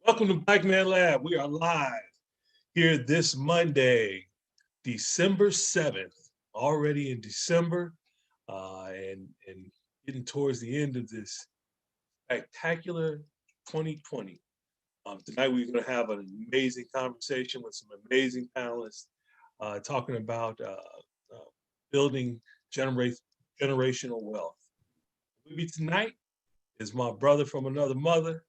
Welcome to Black Man Lab. We are live here this Monday, December 7th, already in December, and getting towards the end of this spectacular 2020. Tonight we're going to have an amazing conversation with some amazing panelists talking about building generational wealth. With me tonight is my brother from another mother,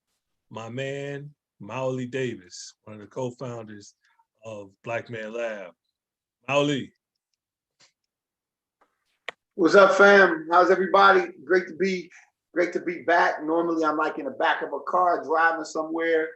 my man, Maoli Davis, one of the co-founders of Black Man Lab. Maoli. What's up, fam? How's everybody? Great to be back. Normally I'm like in the back of a car driving somewhere.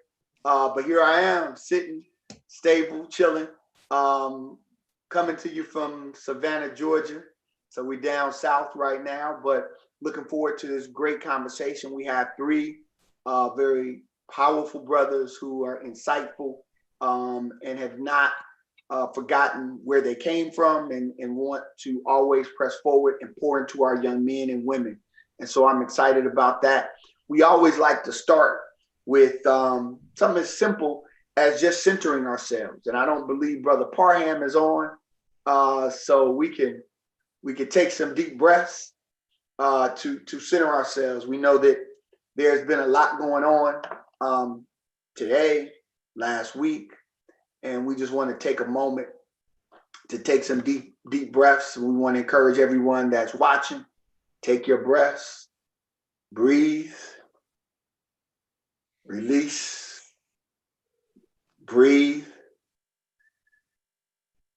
But here I am sitting, stable, chilling, coming to you from Savannah, Georgia. So we're down south right now, but looking forward to this great conversation. We have three very powerful brothers who are insightful and have not forgotten where they came from and want to always press forward and pour into our young men and women. And so I'm excited about that. We always like to start with something as simple as just centering ourselves. And I don't believe Brother Parham is on, so we can take some deep breaths to center ourselves. We know that there's been a lot going on today, last week, and we just want to take a moment to take some deep breaths. We want to encourage everyone that's watching, take your breaths, breathe, release, breathe,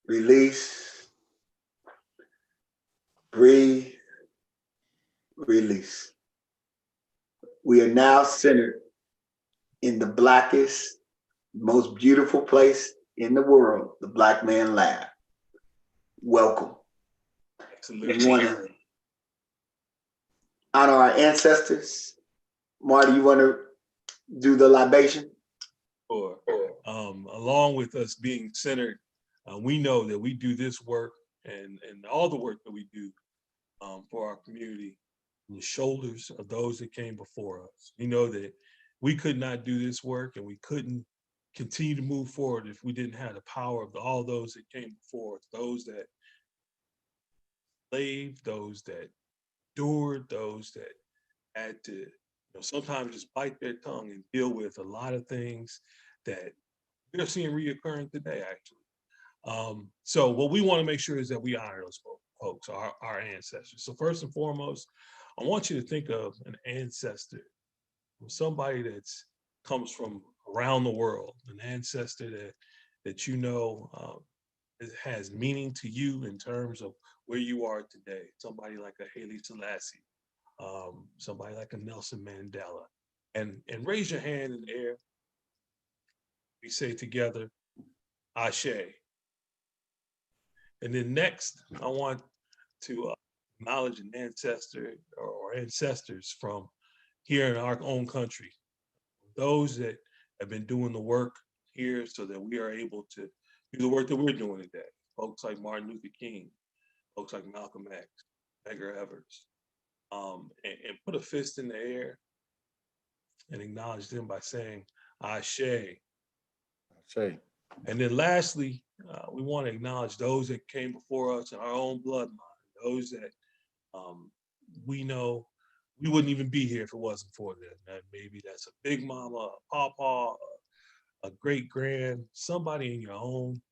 release, breathe, release. We are now centered in the blackest, most beautiful place in the world, the Black Man Lab. Welcome. Absolutely. We want to honor our ancestors. Marty, you want to do the libation? Sure. Along with us being centered, we know that we do this work and all the work that we do for our community on the shoulders of those that came before us. We know that we could not do this work and we couldn't continue to move forward if we didn't have the power of all those that came before us, those that slaved, those that endured, those that had to sometimes just bite their tongue and deal with a lot of things that we're seeing reoccurring today, actually. So what we want to make sure is that we honor those folks, our ancestors. So first and foremost, I want you to think of an ancestor, somebody that's comes from around the world, an ancestor that you know has meaning to you in terms of where you are today. Somebody like a Haile Selassie, somebody like a Nelson Mandela, and raise your hand in the air. We say together, Ashe. And then next, I want to acknowledge an ancestor or ancestors from here in our own country, those that have been doing the work here so that we are able to do the work that we're doing today. Folks like Martin Luther King, folks like Malcolm X, Medgar Evers, and put a fist in the air and acknowledge them by saying, Ashe. Ashe. And then lastly, we want to acknowledge those that came before us in our own bloodline, those that we know we wouldn't even be here if it wasn't for them. And maybe that's a big mama, a pawpaw, a great grand, somebody in your own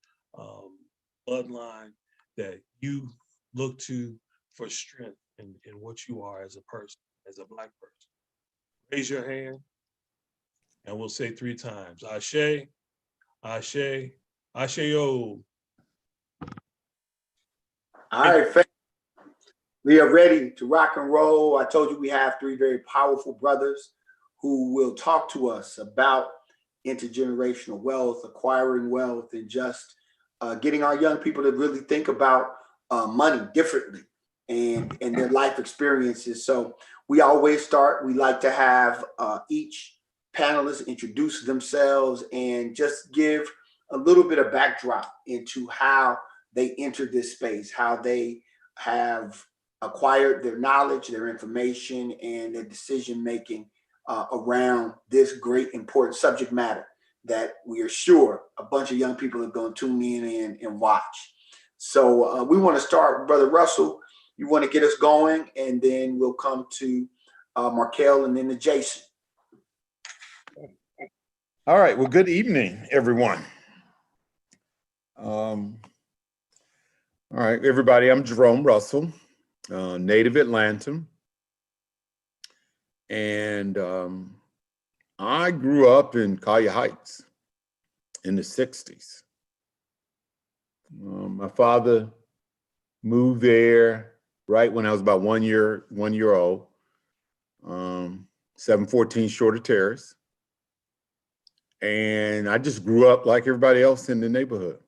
bloodline that you look to for strength in what you are as a person, as a Black person. Raise your hand and we'll say 3 times, Ashe, Ashe, Ashe-o. All right, fam. We are ready to rock and roll. I told you we have 3 very powerful brothers who will talk to us about intergenerational wealth, acquiring wealth, and just getting our young people to really think about money differently and their life experiences. So we always start, we like to have each panelist introduce themselves and just give a little bit of backdrop into how they entered this space, how they have acquired their knowledge, their information, and their decision-making around this great important subject matter that we are sure a bunch of young people are going to tune in and watch. So we want to start, Brother Russell. You want to get us going, and then we'll come to Markelle and then to Jason. All right. Well, good evening, everyone. All right, everybody. I'm Jerome Russell, native Atlantan. And I grew up in Collier Heights in the 60s. My father moved there right when I was about one year old, 714 Shorter Terrace. And I just grew up like everybody else in the neighborhood.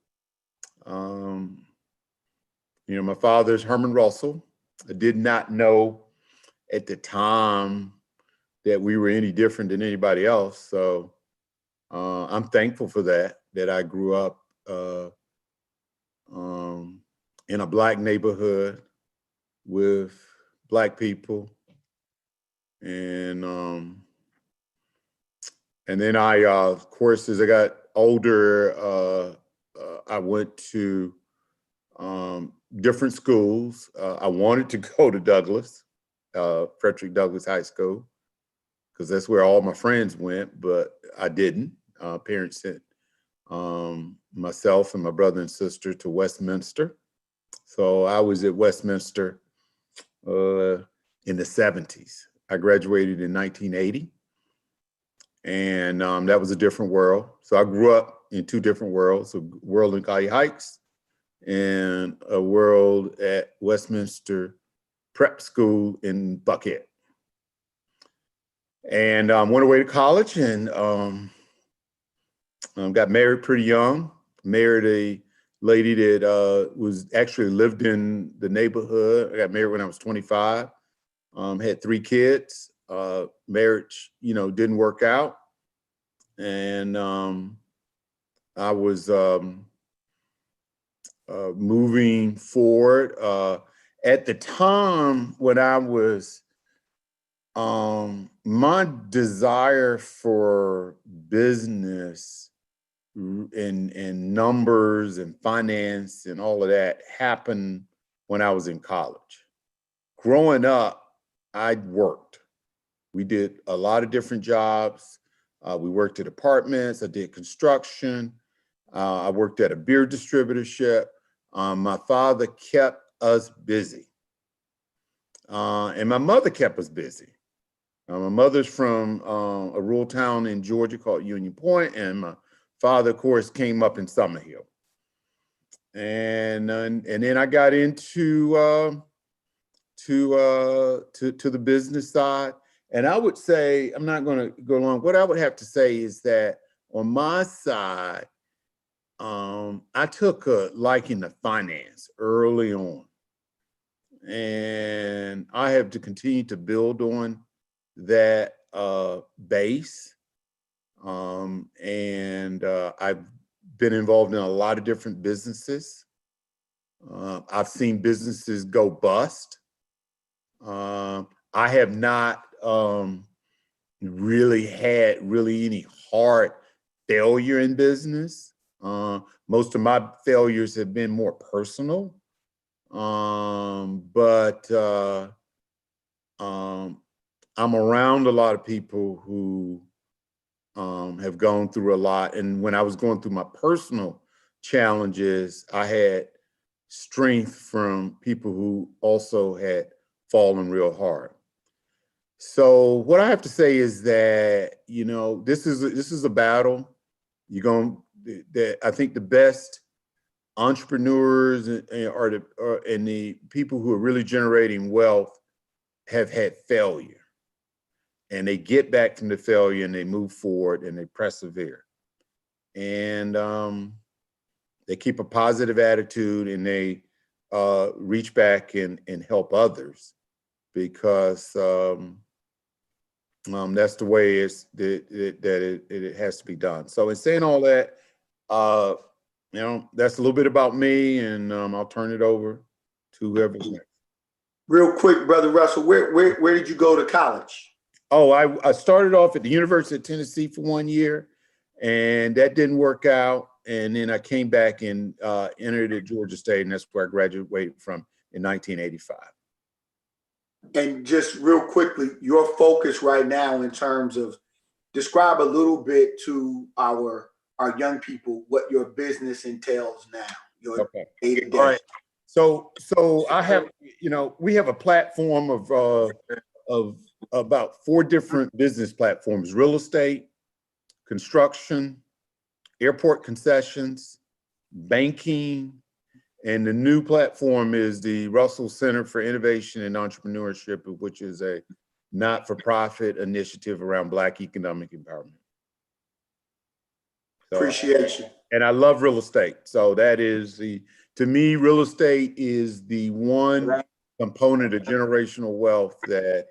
My father's Herman Russell. I did not know at the time that we were any different than anybody else. So I'm thankful for that I grew up in a Black neighborhood with Black people. And then I, of course, as I got older, I went to different schools. I wanted to go to Douglas, Frederick Douglass High School, because that's where all my friends went, but I didn't. Parents sent myself and my brother and sister to Westminster. So I was at Westminster in the 70s. I graduated in 1980. And that was a different world. So I grew up in two different worlds, a world in Collier Heights and a world at Westminster Prep School in Buckhead. And went away to college and got married pretty young, married a lady that was actually lived in the neighborhood. I got married when I was 25, had 3 kids. Marriage, didn't work out. And I was moving forward. At the time when I was, my desire for business and numbers and finance and all of that happened when I was in college. Growing up, I worked. We did a lot of different jobs. We worked at apartments. I did construction. I worked at a beer distributorship. My father kept us busy. And my mother kept us busy. My mother's from a rural town in Georgia called Union Point, and my father, of course, came up in Summerhill. And then I got into to the business side. And I would say, I'm not going to go long. What I would have to say is that on my side, I took a liking to finance early on. And I have to continue to build on that base. And I've been involved in a lot of different businesses. I've seen businesses go bust. I have not really had any hard failure in business. Most of my failures have been more personal. But I'm around a lot of people who have gone through a lot. And when I was going through my personal challenges, I had strength from people who also had fallen real hard. So what I have to say is that, this is a battle. I think the best entrepreneurs and the people who are really generating wealth have had failure, and they get back from the failure and they move forward and they persevere, and they keep a positive attitude and they reach back and help others, because that's the way it has to be done. So in saying all that, that's a little bit about me, and I'll turn it over to whoever's next. Real quick, Brother Russell, where did you go to college? Oh, I started off at the University of Tennessee for 1 year, and that didn't work out. And then I came back and entered at Georgia State, and that's where I graduated from in 1985. And just real quickly, your focus right now in terms of describe a little bit to our young people what your business entails now, your day to day. All right. So I have, we have a platform of about 4 different business platforms: real estate, construction, airport concessions, banking, and the new platform is the Russell Center for Innovation and Entrepreneurship, which is a not-for-profit initiative around Black economic empowerment. So, appreciate you. And I love real estate. So that is to me, real estate is the one component of generational wealth that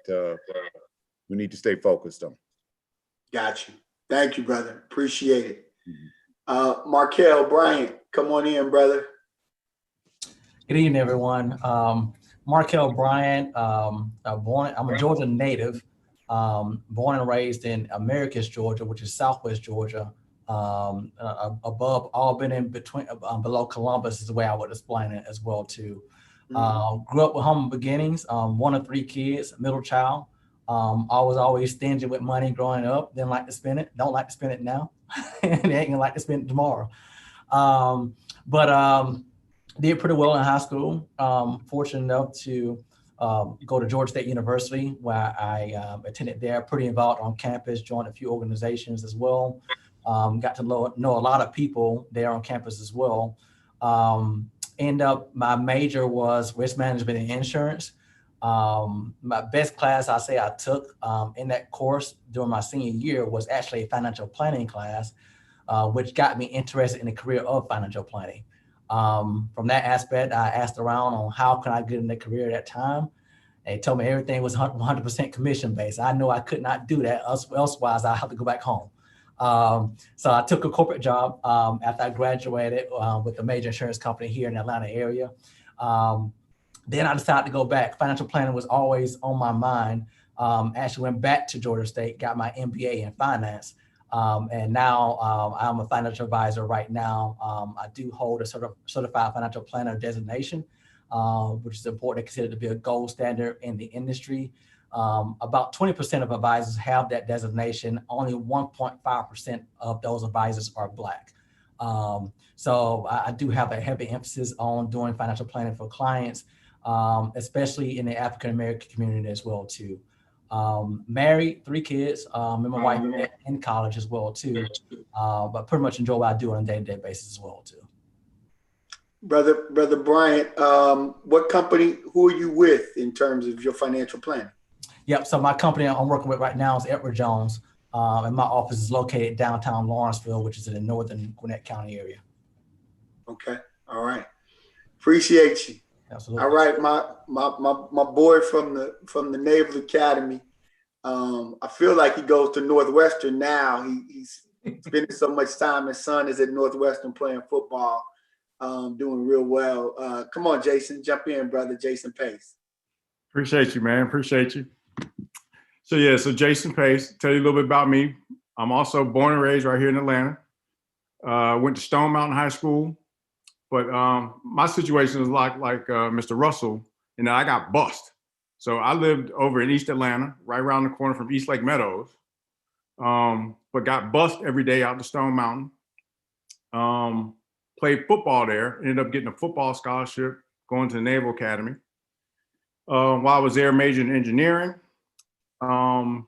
we need to stay focused on. Got you. Thank you, brother. Appreciate it. Markelle Bryant, come on in, brother. Good evening, everyone. Markelle Bryant, I'm a Georgia native, born and raised in Americus, Georgia, which is Southwest Georgia, above Albany, in between, below Columbus is the way I would explain it as well too. Grew up with humble beginnings, 1 of 3 kids, middle child. I was always stingy with money growing up, didn't like to spend it, don't like to spend it now, and ain't gonna like to spend it tomorrow. Did pretty well in high school. Fortunate enough to go to Georgia State University, where I attended there, pretty involved on campus, joined a few organizations as well. Got to know a lot of people there on campus as well. My major was risk management and insurance. My best class I took in that course during my senior year was actually a financial planning class, which got me interested in the career of financial planning. From that aspect, I asked around on how can I get in the career at that time. They told me everything was 100% commission based. I knew I could not do that. Elsewise, I have to go back home. So I took a corporate job after I graduated with a major insurance company here in the Atlanta area. Then I decided to go back. Financial planning was always on my mind. Actually went back to Georgia State, got my MBA in finance. And now I'm a financial advisor right now. I do hold a certified financial planner designation, which is important, considered to be a gold standard in the industry. About 20% of advisors have that designation. Only 1.5% of those advisors are Black. So I do have a heavy emphasis on doing financial planning for clients, especially in the African-American community as well too. Married, 3 kids, and my wife in college as well too, but pretty much enjoy what I do on a day-to-day basis as well too. Brother Bryant, what company, who are you with in terms of your financial planning? Yep, so my company I'm working with right now is Edward Jones, and my office is located downtown Lawrenceville, which is in the northern Gwinnett County area. Okay, all right, appreciate you. Absolutely. All right, my boy from the Naval Academy. I feel like he goes to Northwestern now. He's spending so much time. His son is at Northwestern playing football, doing real well. Come on, Jason, jump in, brother. Jason Pace. Appreciate you, man. Appreciate you. So Jason Pace, tell you a little bit about me. I'm also born and raised right here in Atlanta. Went to Stone Mountain High School. But my situation is like Mr. Russell, and I got bused. So I lived over in East Atlanta, right around the corner from East Lake Meadows, but got bused every day out to Stone Mountain. Played football there, ended up getting a football scholarship, going to the Naval Academy. While I was there, majored in engineering, and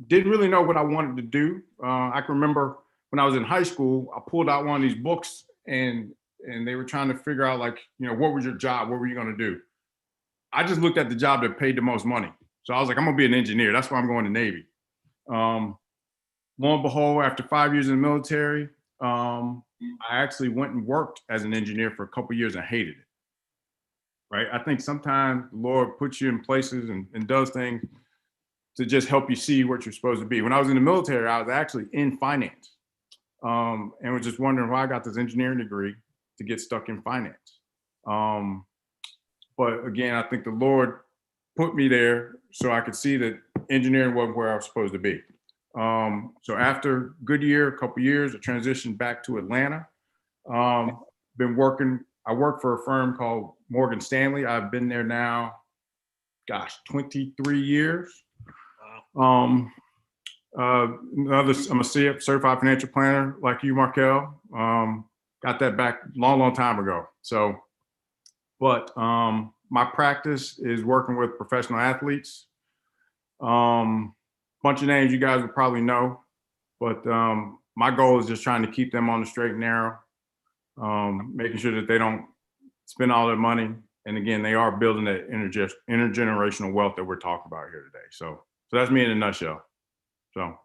didn't really know what I wanted to do. I can remember when I was in high school, I pulled out one of these books, and they were trying to figure out, like, what was your job? What were you going to do? I just looked at the job that paid the most money. So I was like, I'm going to be an engineer. That's why I'm going to Navy. Lo and behold, after 5 years in the military, I actually went and worked as an engineer for a couple of years and hated it. Right? I think sometimes the Lord puts you in places and does things to just help you see what you're supposed to be. When I was in the military, I was actually in finance. And was just wondering why I got this engineering degree to get stuck in finance. But again, I think the Lord put me there so I could see that engineering wasn't where I was supposed to be. So after Goodyear, a couple years, I transitioned back to Atlanta. I work for a firm called Morgan Stanley. I've been there now, 23 years. Wow. I'm a certified financial planner like you, Markell. Got that back long time ago. So, but my practice is working with professional athletes. Bunch of names you guys would probably know, but my goal is just trying to keep them on the straight and narrow, making sure that they don't spend all their money. And again, they are building that intergenerational wealth that we're talking about here today. So that's me in a nutshell. So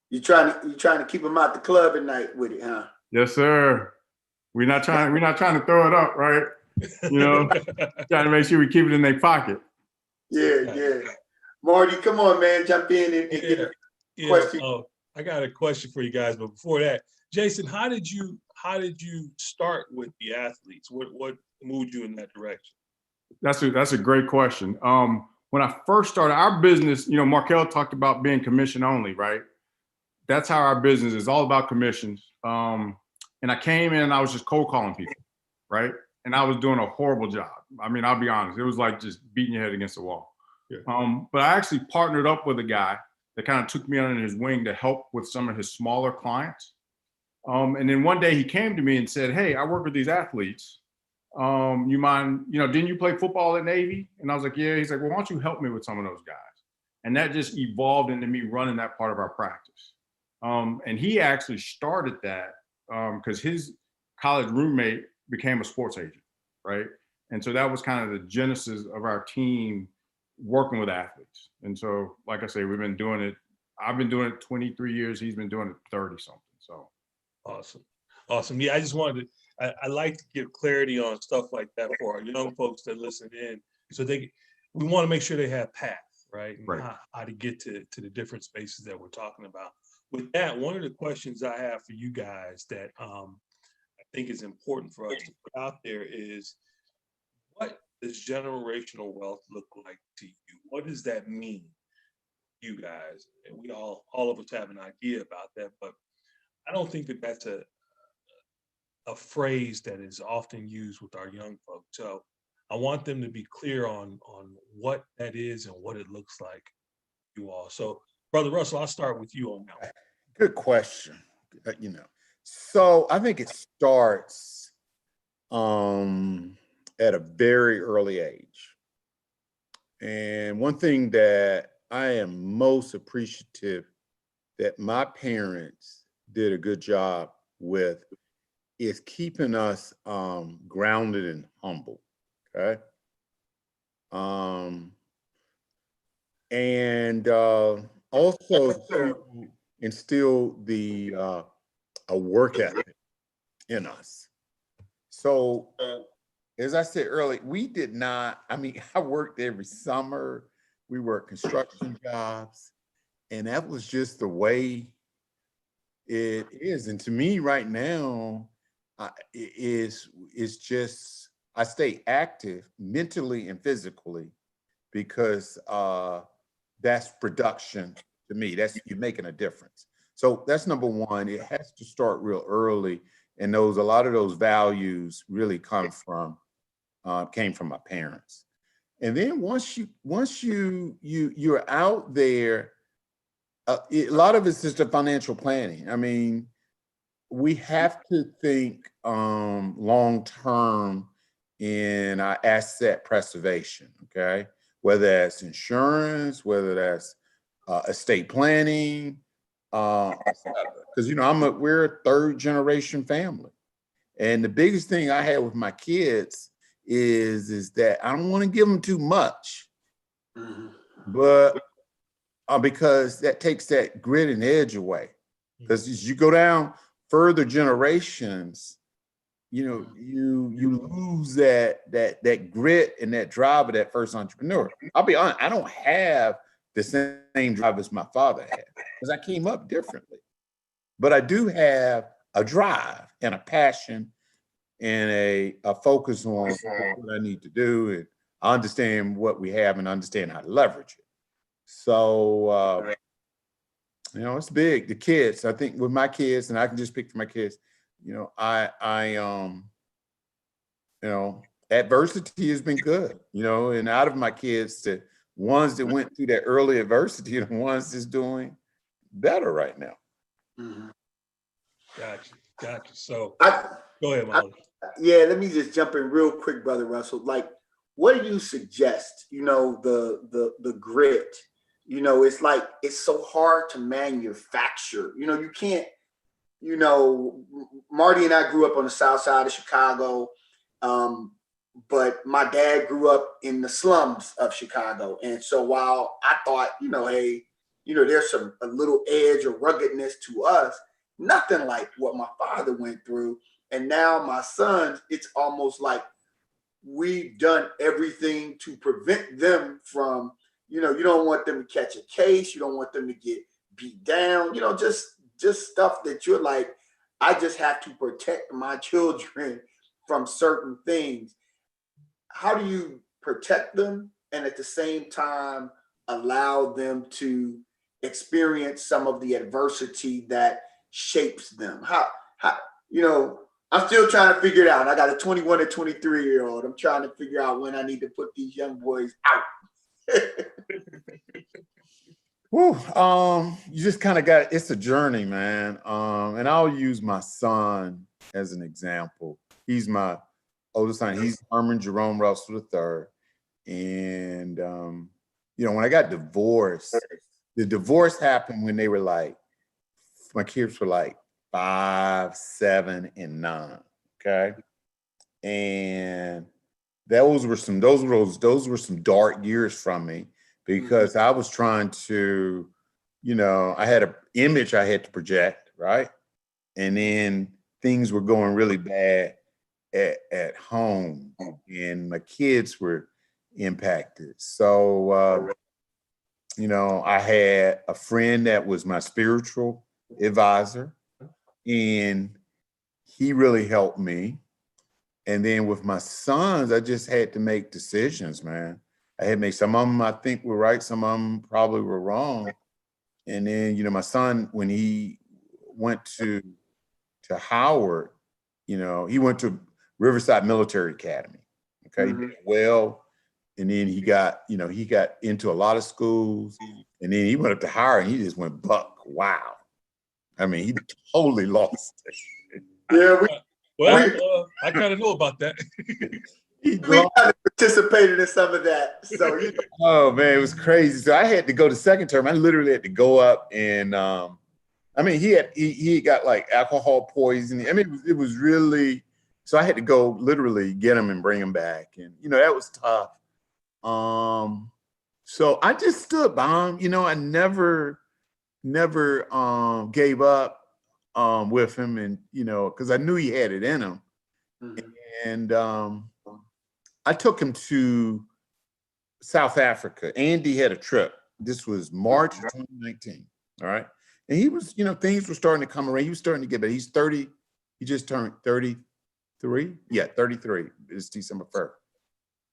You trying to keep them out the club at night with it, huh? yes, sir. We're not trying to throw it up, right? You know, trying to make sure we keep it in their pocket. Yeah. Marty, come on, man, jump in and get a question. I got a question for you guys, but before that, Jason, how did you start with the athletes? What moved you in that direction? That's a great question. When I first started our business, Markell talked about being commission only, right? That's how our business is, all about commissions. And I came in and I was just cold calling people, right? And I was doing a horrible job. I mean, I'll be honest, it was like just beating your head against the wall. Yeah. But I actually partnered up with a guy that kind of took me under his wing to help with some of his smaller clients. And then one day he came to me and said, "Hey, I work with these athletes. You mind, didn't you play football at Navy?" And I was like, "Yeah." He's like, "Well, why don't you help me with some of those guys?" And that just evolved into me running that part of our practice. And he actually started that because his college roommate became a sports agent, right? And so that was kind of the genesis of our team working with athletes. And so, like I say, we've been doing it. I've been doing it 23 years. He's been doing it 30 something. So awesome. Yeah, I just wanted to, I like to give clarity on stuff like that for our young folks that listen in. So we want to make sure they have path, right? And right. how to get to the different spaces that we're talking about. With that, one of the questions I have for you guys that I think is important for us to put out there is, what does generational wealth look like to you? What does that mean, you guys? And we all of us have an idea about that, but I don't think that that's a phrase that is often used with our young folks. So I want them to be clear on what that is and what it looks like, you all. So Brother Russell, I'll start with you on that one. Good question. So I think it starts at a very early age. And one thing that I am most appreciative that my parents did a good job with is keeping us grounded and humble, okay? And also to instill a work ethic in us. So as I said earlier, we did not, I worked every summer. We worked construction jobs, and that was just the way it is. And to me right now, it's just, I stay active mentally and physically because that's production to me. You're making a difference. So that's number one. It has to start real early. And a lot of those values really came from my parents. And then once you're out there, a lot of it's just the financial planning. We have to think long-term in our asset preservation, okay? Whether that's insurance, whether that's estate planning, because we're a third generation family. And the biggest thing I had with my kids is that I don't want to give them too much, but because that takes that grit and edge away. Because as you go down further generations, you lose that grit and that drive of that first entrepreneur. I'll be honest, I don't have the same drive as my father had because I came up differently. But I do have a drive and a passion and a focus on what I need to do. I understand what we have and understand how to leverage it. So, you know, it's big. The kids, I think with my kids, and I can just speak for my kids, you know, you know, adversity has been good, you know, and out of my kids, the ones that went through that early adversity, the ones that's doing better right now. Mhm. Gotcha. So I, go ahead, I, Molly. yeah, let me just jump in real quick, Brother Russell. Like, what do you suggest? You know, the grit. You know, it's like it's so hard to manufacture. You know, you can't. You know, Marty and I grew up on the south side of Chicago, but my dad grew up in the slums of Chicago. And so while I thought, you know, hey, you know, there's a little edge or ruggedness to us, nothing like what my father went through. And now my sons, it's almost like we've done everything to prevent them from, you know, you don't want them to catch a case, you don't want them to get beat down, you know, just stuff that you're like, I just have to protect my children from certain things. How do you protect them and at the same time allow them to experience some of the adversity that shapes them? How you know, I'm still trying to figure it out. I got a 21 and 23-year-old. I'm trying to figure out when I need to put these young boys out. Whew, you just kind of got, it's a journey, man. And I'll use my son as an example. He's my oldest son. He's H Jerome Russell III. And, you know, when I got divorced, the divorce happened when they were like, my kids were like 5, 7, and 9. Okay. And those were some dark years from me because I was trying to, you know, I had an image I had to project, right? And then things were going really bad at home and my kids were impacted. So, you know, I had a friend that was my spiritual advisor and he really helped me. And then with my sons, I just had to make decisions, man. I had to make some of them I think were right, some of them probably were wrong. And then, you know, my son, when he went to Howard, you know, he went to Riverside Military Academy. Okay, he did well. And then he got, you know, he got into a lot of schools. And then he went up to Howard and he just went buck. Wow. I mean, he totally lost it. Yeah, I kind of know about that. we kind of participated in some of that. So, you know. Oh man, it was crazy. So I had to go to second term. I literally had to go up and I mean, he got like alcohol poisoning. I mean, it was really, so I had to go literally get him and bring him back. And you know, that was tough. So I just stood by him. You know, I never gave up with him, and you know, because I knew he had it in him. And I took him to South Africa. Andy had a trip. This was March of 2019. All right. And he was, you know, things were starting to come around. He was starting to get better. He's 30. He just turned 33. Yeah, 33. It's December 1st.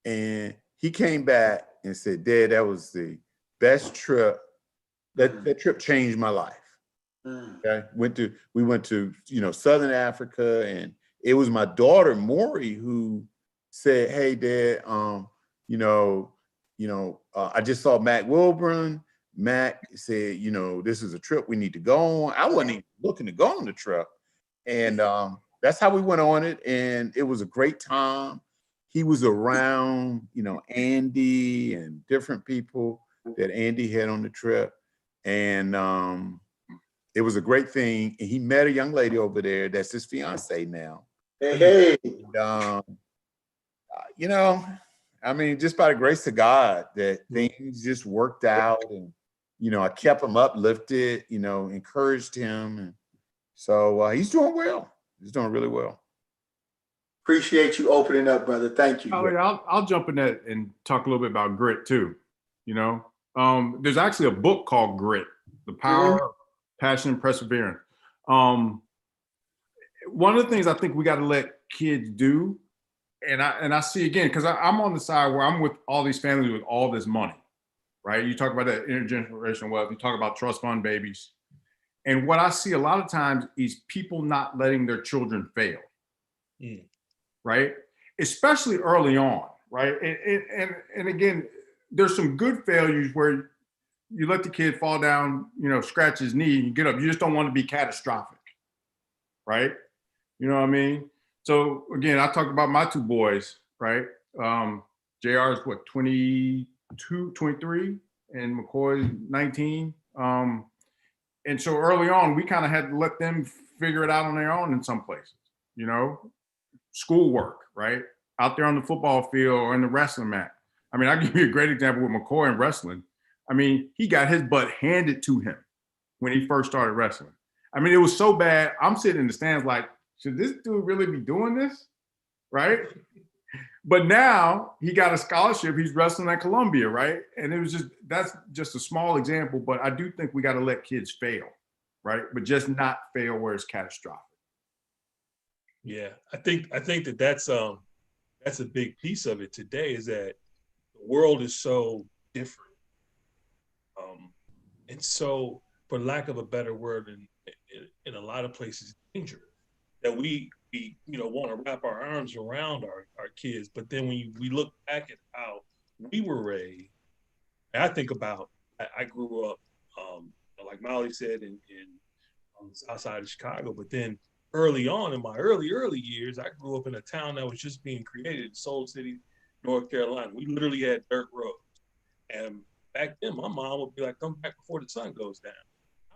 And he came back and said, Dad, that was the best trip. That trip changed my life. Okay. We went to, you know, Southern Africa, and it was my daughter, Maury, who said, hey, Dad, I just saw Mac Wilburn. Mac said, you know, this is a trip we need to go on. I wasn't even looking to go on the trip. And that's how we went on it. And it was a great time. He was around, you know, Andy and different people that Andy had on the trip. And it was a great thing. And he met a young lady over there that's his fiance now. Hey. And, you know, I mean, just by the grace of God, that things just worked out. And, you know, I kept him uplifted, you know, encouraged him. And so he's doing well. He's doing really well. Appreciate you opening up, brother. Thank you. I'll jump in that and talk a little bit about grit too. You know, there's actually a book called Grit: The Power of Passion and Perseverance. One of the things I think we got to let kids do and I see again, because I'm on the side where I'm with all these families with all this money, right? You talk about that intergenerational wealth, you talk about trust fund babies. And what I see a lot of times is people not letting their children fail, right? Especially early on, right? And again, there's some good failures where you let the kid fall down, scratch his knee and get up. You just don't want to be catastrophic, right? You know what I mean? So again, I talked about my two boys, right? JR is what, 22, 23, and McCoy 19. And so early on, we kind of had to let them figure it out on their own in some places, schoolwork, right? Out there on the football field or in the wrestling mat. I mean, I'll give you a great example with McCoy in wrestling. I mean, he got his butt handed to him when he first started wrestling. I mean, it was so bad. I'm sitting in the stands like, should this dude really be doing this? Right? But now he got a scholarship. He's wrestling at Columbia, right? And that's just a small example, but I do think we got to let kids fail, right? But just not fail where it's catastrophic. Yeah, I think that's a big piece of it today, is that the world is so different. And so, for lack of a better word, in a lot of places, dangerous, that we want to wrap our arms around our kids. But then when we look back at how we were raised, and I think about, I grew up, like Molly said, on the south side of Chicago. But then early on in my early years, I grew up in a town that was just being created, Soul City, North Carolina. We literally had dirt roads. And back then, my mom would be like, come back before the sun goes down.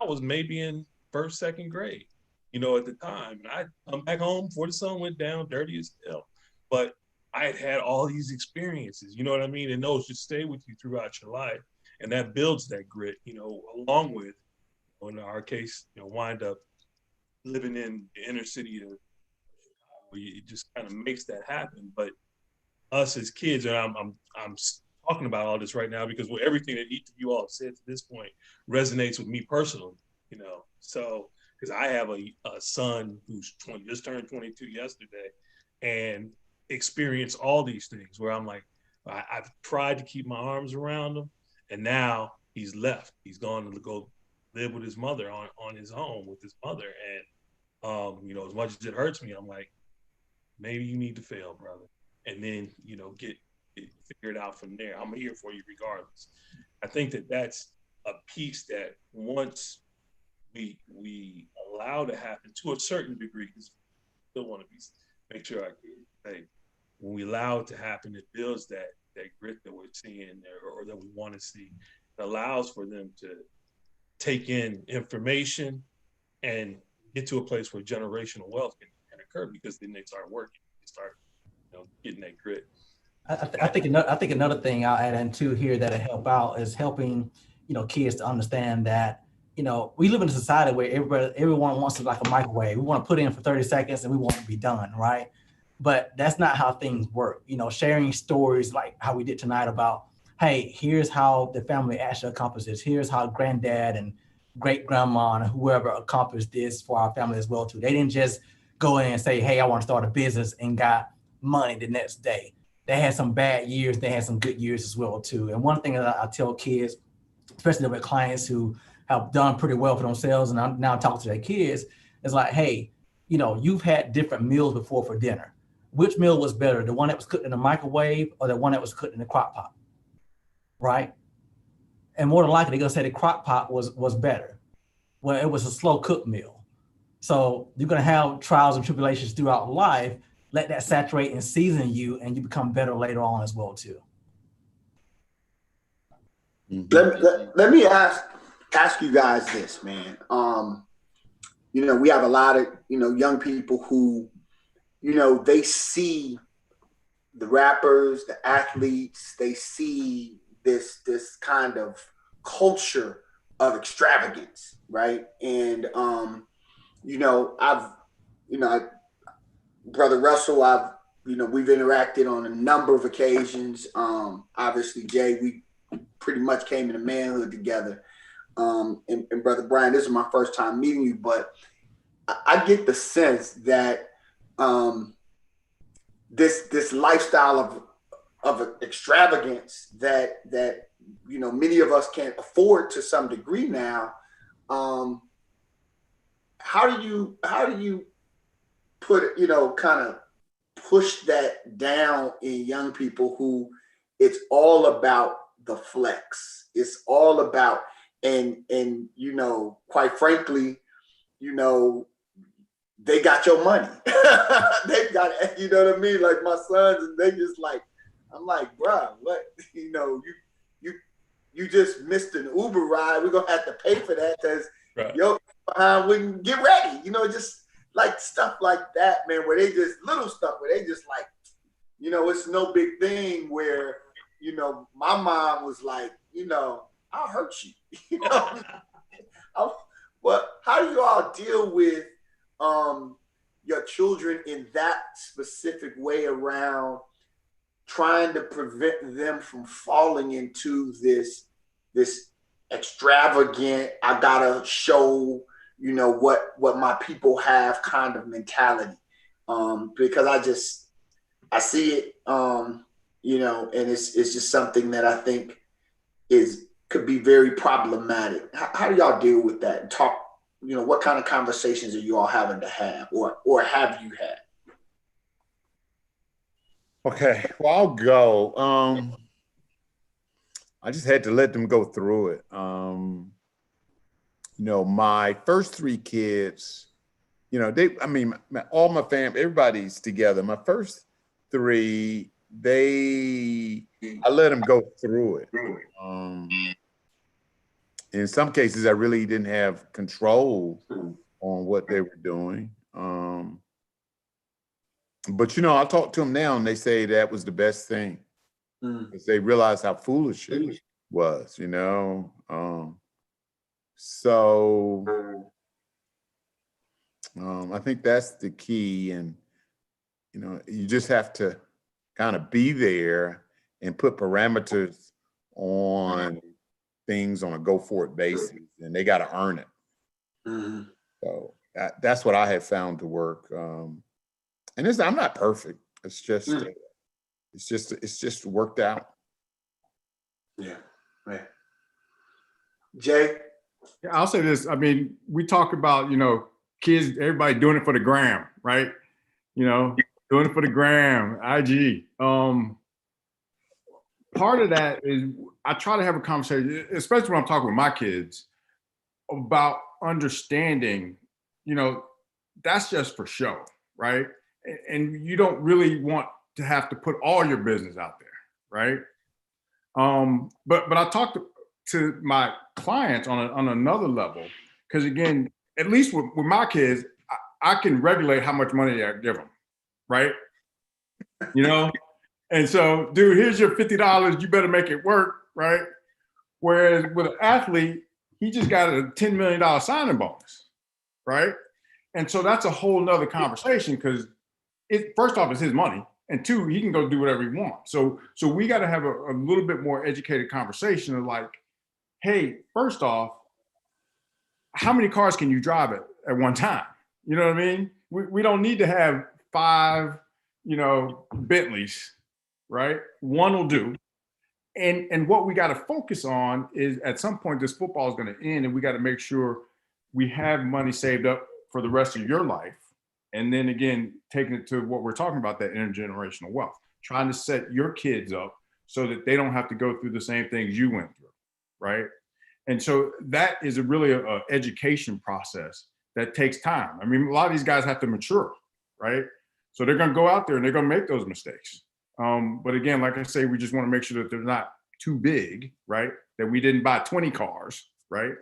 I was maybe in first, second grade, at the time. And I'd come back home before the sun went down, dirty as hell. But I had all these experiences, you know what I mean? And those just stay with you throughout your life. And that builds that grit, along with, in our case, wind up living in the inner city of Chicago. It just kind of makes that happen. But us as kids, and I'm talking about all this right now because everything that each of you all have said to this point resonates with me personally, So, because I have a son who's just turned 22 yesterday, and experienced all these things where I'm like, I've tried to keep my arms around him, and now he's left. He's gone to go live with his mother on his own with his mother. And, as much as it hurts me, I'm like, maybe you need to fail, brother. And then, figure it out from there. I'm here for you regardless. I think that's a piece that once we allow to happen to a certain degree, because we still want to make sure our kids say, when we allow it to happen, it builds that grit that we're seeing there, or that we want to see. It allows for them to take in information and get to a place where generational wealth can occur, because then they start working, they start getting that grit. I think another thing I'll add in too here that'll help out is helping, kids to understand that, we live in a society where everyone wants to like a microwave. We want to put in for 30 seconds and we want to be done, right? But that's not how things work. Sharing stories like how we did tonight about, hey, here's how the family actually accomplished this. Here's how granddad and great grandma and whoever accomplished this for our family as well too. They didn't just go in and say, hey, I want to start a business and got money the next day. They had some bad years. They had some good years as well too. And one thing that I tell kids, especially with clients who have done pretty well for themselves, and I'm now talking to their kids, is like, hey, you've had different meals before for dinner. Which meal was better, the one that was cooked in the microwave or the one that was cooked in the crock pot, right? And more than likely, they're gonna say the crock pot was better. Well, it was a slow cooked meal. So you're gonna have trials and tribulations throughout life. Let that saturate and season you, and you become better later on as well too. Let me ask you guys this, man. We have a lot of young people who, they see the rappers, the athletes, they see this kind of culture of extravagance, right? And Brother Russell, we've interacted on a number of occasions. Obviously, Jay, we pretty much came into manhood together. And Brother Bryant, this is my first time meeting you, but I get the sense that this lifestyle of extravagance that many of us can't afford to some degree now. How do you put kind of push that down in young people who it's all about the flex? It's all about, and quite frankly, they got your money. They got, what I mean? Like my sons, and they just like, I'm like, bruh, what? You just missed an Uber ride. We're gonna have to pay for that because yo wouldn't get ready. Just like stuff like that, man, where they just little stuff where they just like, it's no big thing where, my mom was like, I'll hurt you. But how do you all deal with your children in that specific way around trying to prevent them from falling into this extravagant, I gotta show, what my people have kind of mentality? Because I see it, and it's just something that I think could be very problematic. How do y'all deal with that and talk? What kind of conversations are you all having to have, or have you had? Okay, well, I'll go. I just had to let them go through it. My first three kids, all my family, everybody's together. My first three, I let them go through it. In some cases, I really didn't have control on what they were doing. But I talk to them now, and they say that was the best thing because they realized how foolish it was. So I think that's the key, and you just have to kind of be there and put parameters on things on a go for it basis, and they got to earn it. So that's what I have found to work. And I'm not perfect. It's just worked out. Yeah, man. Jay? Yeah, I'll say this. I mean, we talk about, kids, everybody doing it for the gram, right? Doing it for the gram, IG. Part of that is I try to have a conversation, especially when I'm talking with my kids, about understanding, that's just for show, right? And you don't really want to have to put all your business out there, right? But I talk to my clients on another level, because again, at least with my kids, I can regulate how much money I give them, right? And so, dude, here's your $50. You better make it work, right? Whereas with an athlete, he just got a $10 million signing bonus, right? And so that's a whole nother conversation because first off, it's his money. And two, he can go do whatever he wants. So we got to have a little bit more educated conversation of like, hey, first off, how many cars can you drive at one time? You know what I mean? We don't need to have 5, Bentleys, right? One will do. And what we got to focus on is at some point, this football is going to end and we got to make sure we have money saved up for the rest of your life. And then again, taking it to what we're talking about, that intergenerational wealth, trying to set your kids up so that they don't have to go through the same things you went through, right? And so that is really an education process that takes time. I mean, a lot of these guys have to mature, right? So they're going to go out there and they're going to make those mistakes. But again, like I say, we just want to make sure that they're not too big, right? That we didn't buy 20 cars, right?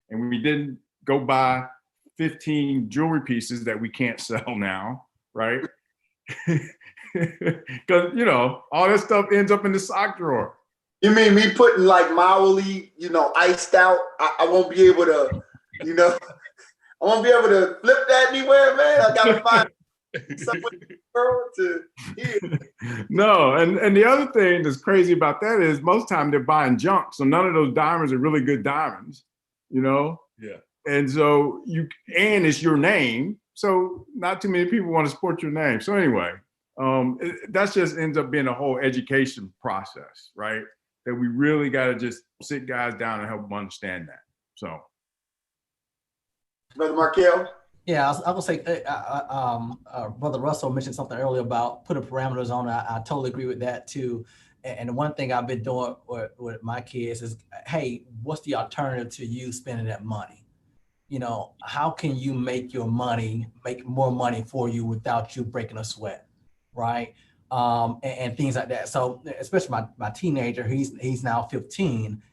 And we didn't go buy 15 jewelry pieces that we can't sell now, right? Because, all that stuff ends up in the sock drawer. You mean me putting like Maui, iced out? I won't be able to, I won't be able to flip that anywhere, man. I got to find somewhere in the world to hear. No, and the other thing that's crazy about that is most of the time they're buying junk. So none of those diamonds are really good diamonds, Yeah. And so and it's your name. So not too many people want to support your name. So anyway, That's just ends up being a whole education process, right? That we really got to just sit guys down and help them understand that. So, Brother Markell? Yeah, I was gonna say, Brother Russell mentioned something earlier about putting parameters on it. I totally agree with that too. And the one thing I've been doing with my kids is, hey, what's the alternative to you spending that money? You know, how can you make your money, make more money for you without you breaking a sweat, right? And things like that. So especially my teenager, he's now 15.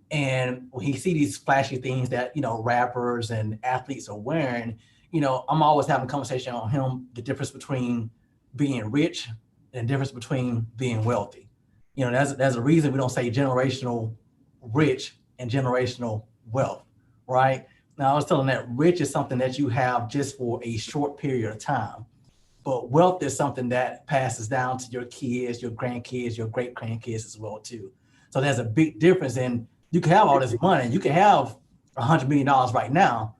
And when he see these flashy things that, you know, rappers and athletes are wearing, you know, I'm always having a conversation on him, the difference between being rich and the difference between being wealthy. You know, there's a reason we don't say generational rich and generational wealth, right? Now, I was telling that rich is something that you have just for a short period of time, but wealth is something that passes down to your kids, your grandkids, your great grandkids as well too. So there's a big difference in, you can have all this money, you can have $100 million right now,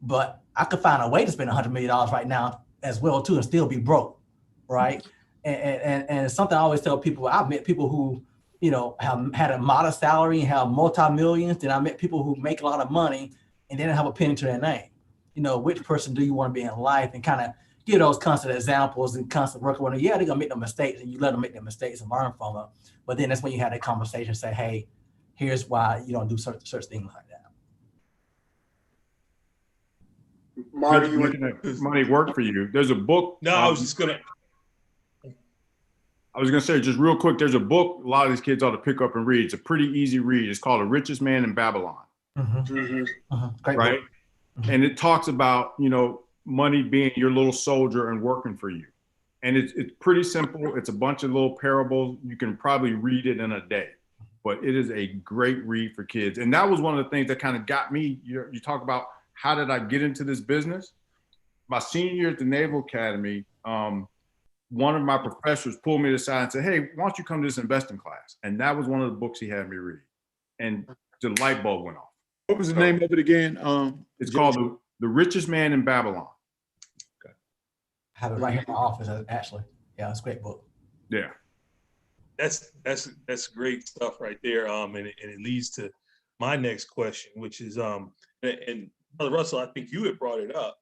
but I could find a way to spend $100 million right now as well too and still be broke, right? And it's something I always tell people. I've met people who, you know, have had a modest salary and have multi-millions. Then I met people who make a lot of money and they don't have a penny to their name. You know, which person do you want to be in life, and kind of give those constant examples and constant work with them. Yeah, they're gonna make no mistakes, and you let them make their mistakes and learn from them. But then that's when you have that conversation, say, hey, here's why you don't do certain things like that. Marty, you making that money work for you. There's a book. No, I was just gonna. I was gonna say, just real quick, there's a book a lot of these kids ought to pick up and read. It's a pretty easy read. It's called The Richest Man in Babylon. Great right? book. And it talks about, you know, money being your little soldier and working for you. And it's pretty simple. It's a bunch of little parables. You can probably read it in a day, but it is a great read for kids. And that was one of the things that kind of got me. You talk about, how did I get into this business? My senior year at the Naval Academy, one of my professors pulled me aside and said, hey, why don't you come to this investing class? And that was one of the books he had me read. And the light bulb went off. What was the name of it again? It's called The Richest Man in Babylon. I have it right here in my office, actually. Yeah, it's a great book. Yeah. That's great stuff right there. And it leads to my next question, which is and Brother Russell, I think you had brought it up.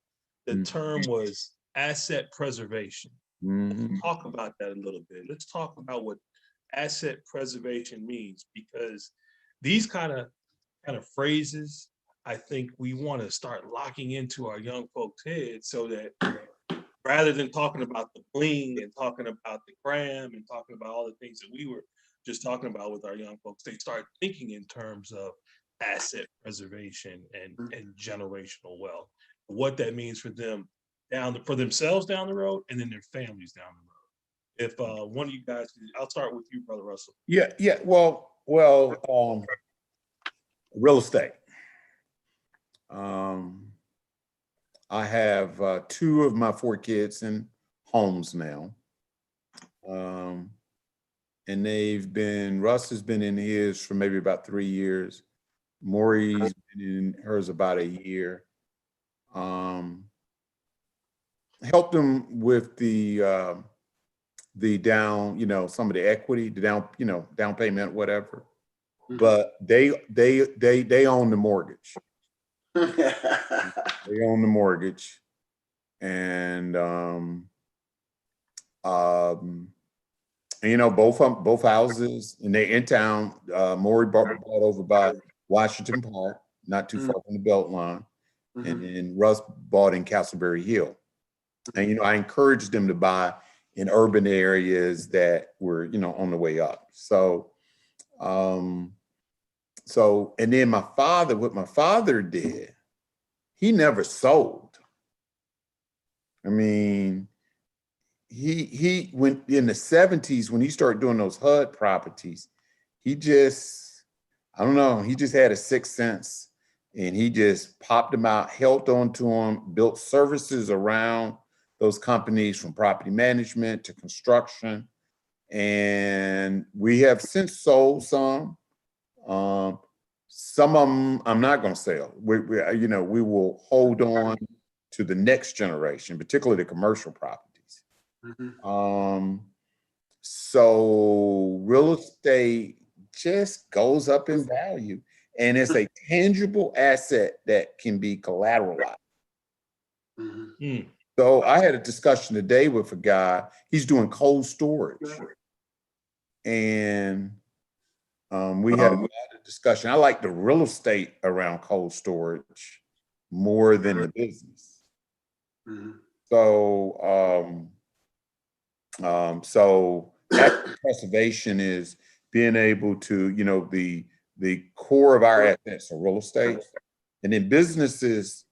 The term was asset preservation. Let's talk about that a little bit. Let's talk about what asset preservation means, because these kind of phrases, I think we want to start locking into our young folks' heads, so that rather than talking about the bling and talking about the gram and talking about all the things that we were just talking about with our young folks, they start thinking in terms of asset preservation and generational wealth, what that means for them for themselves down the road, and then their families down the road. If one of you guys, I'll start with you, Brother Russell. Yeah. Well, real estate. I have 2 of my 4 kids in homes now. And Russ has been in his for maybe about 3 years. Maury's been in hers about a year. Helped them with the down, you know, some of the equity, the down payment, whatever. But they own the mortgage. They own the mortgage, and you know, both houses, and they're in town. Maury bought over by Washington Park, not too far from the Beltline, and then Russ bought in Castleberry Hill. And you know, I encouraged them to buy in urban areas that were, you know, on the way up. So, and then what my father did, he never sold. I mean, he went in the 70s when he started doing those HUD properties. He just, I don't know, he just had a sixth sense, and he just popped them out, held on to them, built services around those companies, from property management to construction. And we have since sold some. Some of them I'm not going to sell. We will hold on to the next generation, particularly the commercial properties. So real estate just goes up in value, and it's a tangible asset that can be collateralized. Mm. So I had a discussion today with a guy, he's doing cold storage. And we had a lot of discussion. I like the real estate around cold storage more than the business. So, so asset preservation is being able to, you know, the core of our assets are real estate, and then businesses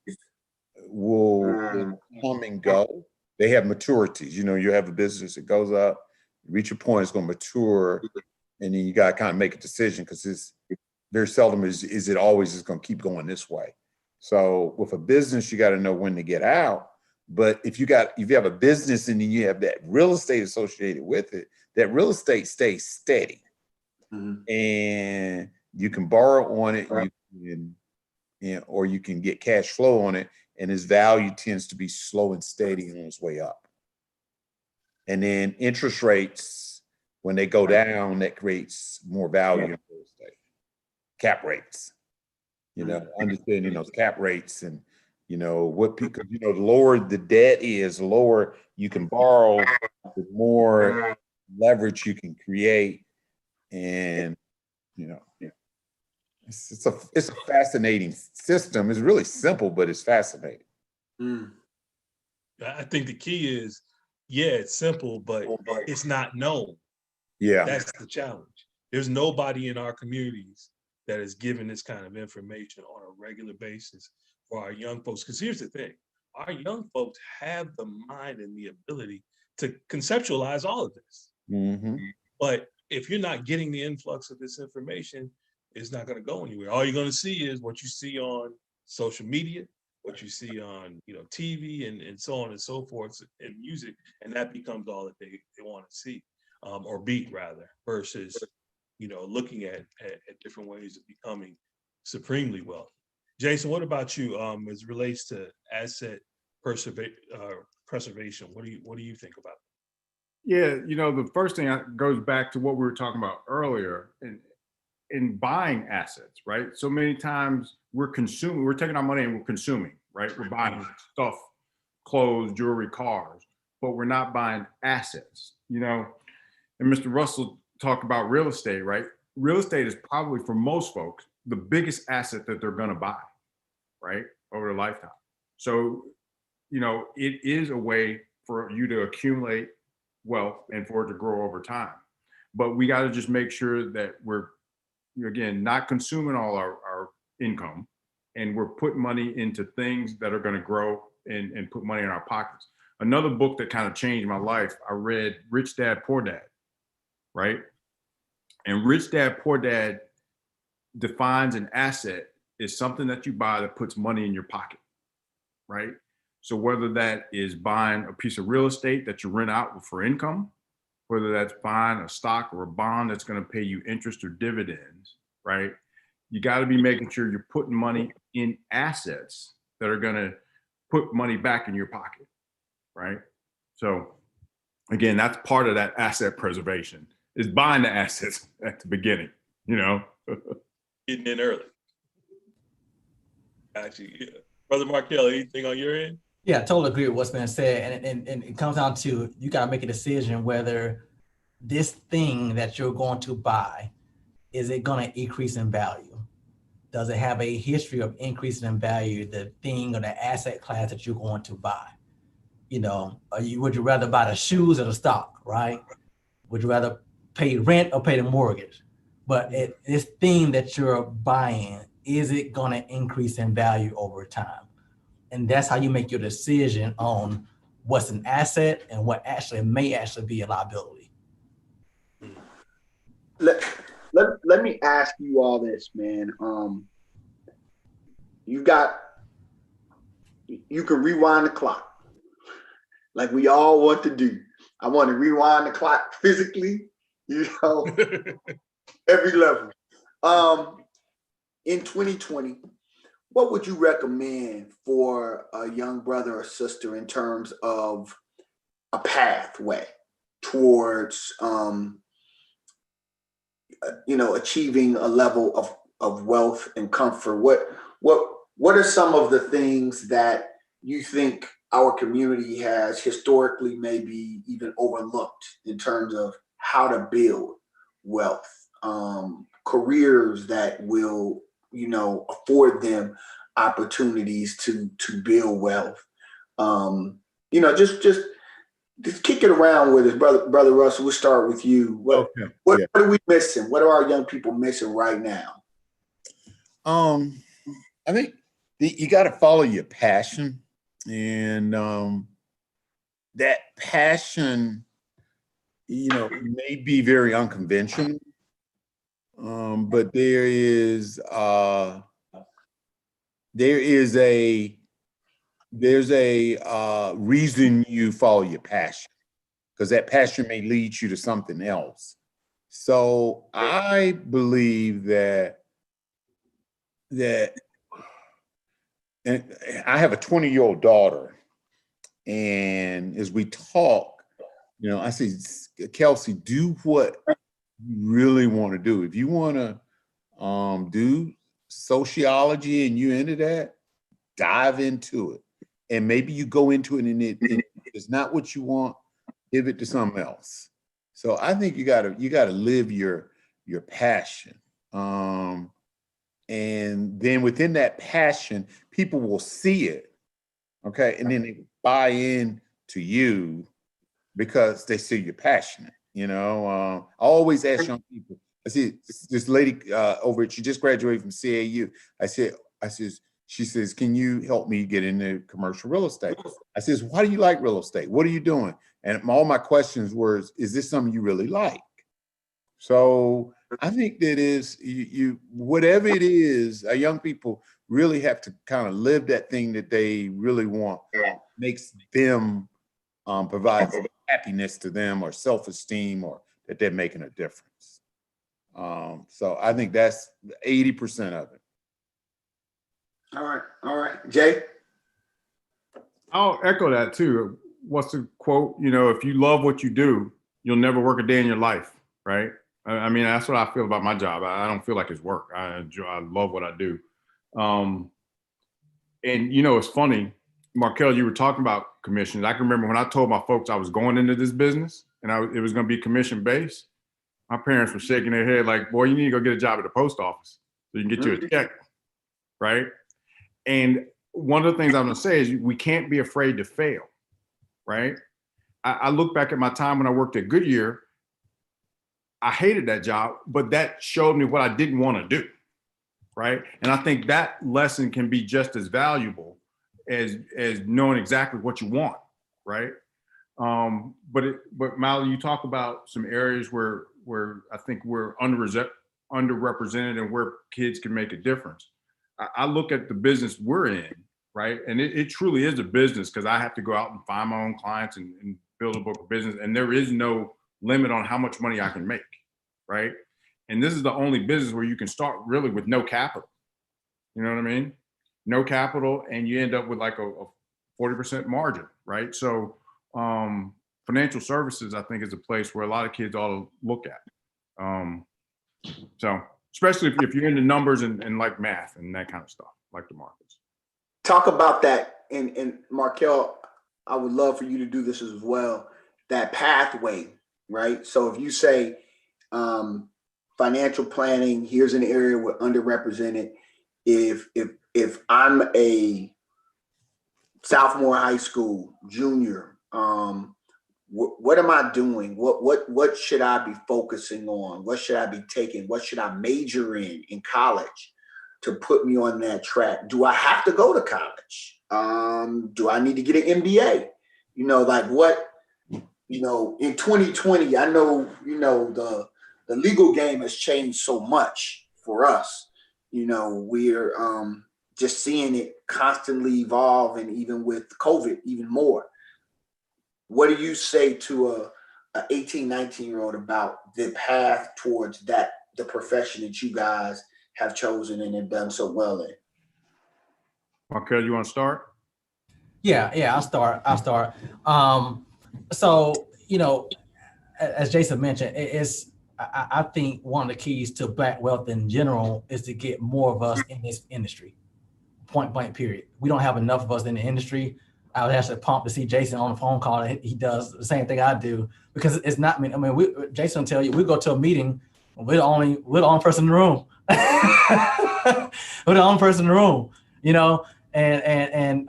will come and go. They have maturities. You know, you have a business that goes up, reach a point, it's going to mature, and then you got to kind of make a decision, because it's very seldom is it always is going to keep going this way. So with a business, you got to know when to get out. But if you have a business and then you have that real estate associated with it, that real estate stays steady, and you can borrow on it, or you can get cash flow on it, and its value tends to be slow and steady on its way up. And then interest rates, when they go down, that creates more value in real estate. Cap rates, you know, understanding those cap rates, and you know what people, you know, the lower the debt is, the lower you can borrow, the more leverage you can create, and you know, it's a fascinating system. It's really simple, but it's fascinating. I think the key is, yeah, it's simple, but it's not known. Yeah, That's the challenge. There's nobody in our communities that is giving this kind of information on a regular basis for our young folks. Because here's the thing, our young folks have the mind and the ability to conceptualize all of this. But if you're not getting the influx of this information, it's not going to go anywhere. All you're going to see is what you see on social media, what you see on, you know, TV, and so on and so forth, and music, and that becomes all that they want to see, or be rather, versus, you know, looking at different ways of becoming supremely wealthy. Jason, what about you, as it relates to asset preservation? What do you think about that? Yeah, you know, the first thing goes back to what we were talking about earlier in buying assets, right? So many times we're taking our money and we're consuming, right? We're buying stuff, clothes, jewelry, cars, but we're not buying assets, you know? And Mr. Russell talked about real estate, right? Real estate is probably, for most folks, the biggest asset that they're gonna buy, right? Over their lifetime. So, you know, it is a way for you to accumulate wealth and for it to grow over time. But we got to just make sure that we're, again, not consuming all our income, and we're putting money into things that are going to grow and put money in our pockets. Another book that kind of changed my life, I read Rich Dad, Poor Dad, right? And Rich Dad, Poor Dad defines an asset as something that you buy that puts money in your pocket, right? So whether that is buying a piece of real estate that you rent out for income, whether that's buying a stock or a bond that's going to pay you interest or dividends, right? You got to be making sure you're putting money in assets that are going to put money back in your pocket, right? So again, that's part of that asset preservation, is buying the assets at the beginning, you know? Getting in early. Actually, yeah. Brother Markelle, anything on your end? Yeah, I totally agree with what's been said. And it comes down to, you got to make a decision whether this thing that you're going to buy, is it going to increase in value? Does it have a history of increasing in value, the thing or the asset class that you're going to buy? You know, would you rather buy the shoes or the stock, right? Would you rather pay rent or pay the mortgage? But this thing that you're buying, is it going to increase in value over time? And that's how you make your decision on what's an asset and what may actually be a liability. Let me ask you all this, man. You can rewind the clock, like we all want to do. I want to rewind the clock physically, you know, every level. In 2020, what would you recommend for a young brother or sister in terms of a pathway towards, achieving a level of wealth and comfort? What are some of the things that you think our community has historically maybe even overlooked in terms of how to build wealth, careers that will, afford them opportunities to build wealth? Just kick it around with us, brother Russell. We'll start with you. What Yeah. are we missing? What are our young people missing right now? I think you got to follow your passion, and that passion, may be very unconventional, but there is there's a reason you follow your passion, because that passion may lead you to something else. So I believe that and I have a 20-year-old daughter, and as we talk, I say, Kelsey, do what you really want to do. If you want to do sociology and you into that, dive into it. And maybe you go into it and it's not what you want, give it to something else. So I think you gotta live your passion. And then within that passion, people will see it, okay? And then they buy in to you because they see you're passionate, I always ask young people, I see this lady over, she just graduated from CAU. She says, can you help me get into commercial real estate? I says, why do you like real estate? What are you doing? And all my questions were, is this something you really like? So I think that is you whatever it is, young people really have to kind of live that thing that they really want. Makes them provides happiness to them or self-esteem, or that they're making a difference. So I think that's 80% of it. All right, Jay. I'll echo that too. What's the quote? If you love what you do, you'll never work a day in your life, right? I mean, that's what I feel about my job. I don't feel like it's work. I love what I do. And it's funny, Markelle, you were talking about commissions. I can remember when I told my folks I was going into this business and it was going to be commission based. My parents were shaking their head like, boy, you need to go get a job at the post office so you can get you a check, right? And one of the things I'm going to say is we can't be afraid to fail, right? I look back at my time when I worked at Goodyear. I hated that job, but that showed me what I didn't want to do, right? And I think that lesson can be just as valuable as knowing exactly what you want, right? But Molly, you talk about some areas where I think we're underrepresented and where kids can make a difference. I look at the business we're in, right? And it truly is a business, because I have to go out and find my own clients and build a book of business, and there is no limit on how much money I can make, right? And this is the only business where you can start really with no capital. You know what I mean? No capital, and you end up with like a 40% margin, right? So financial services, I think, is a place where a lot of kids ought to look at. So especially if you're into numbers and like math and that kind of stuff, like the markets. Talk about that, and Markelle, I would love for you to do this as well. That pathway, right? So if you say financial planning, here's an area we're underrepresented. If I'm a sophomore high school, junior, what am I doing? What should I be focusing on? What should I be taking? What should I major in college to put me on that track? Do I have to go to college? Do I need to get an MBA? Like what? In 2020, I know, the legal game has changed so much for us. We're just seeing it constantly evolve, and even with COVID, even more. What do you say to a 18, 19-year-old about the path towards the profession that you guys have chosen and have done so well in? Markelle, you want to start? Yeah, I'll start. So, as Jason mentioned, I think one of the keys to Black wealth in general is to get more of us in this industry. Point blank, period. We don't have enough of us in the industry. I was actually pumped to see Jason on the phone call. He does the same thing I do, because it's not me. I mean, Jason will tell you, we go to a meeting, we're the only person in the room. We're the only person in the room, and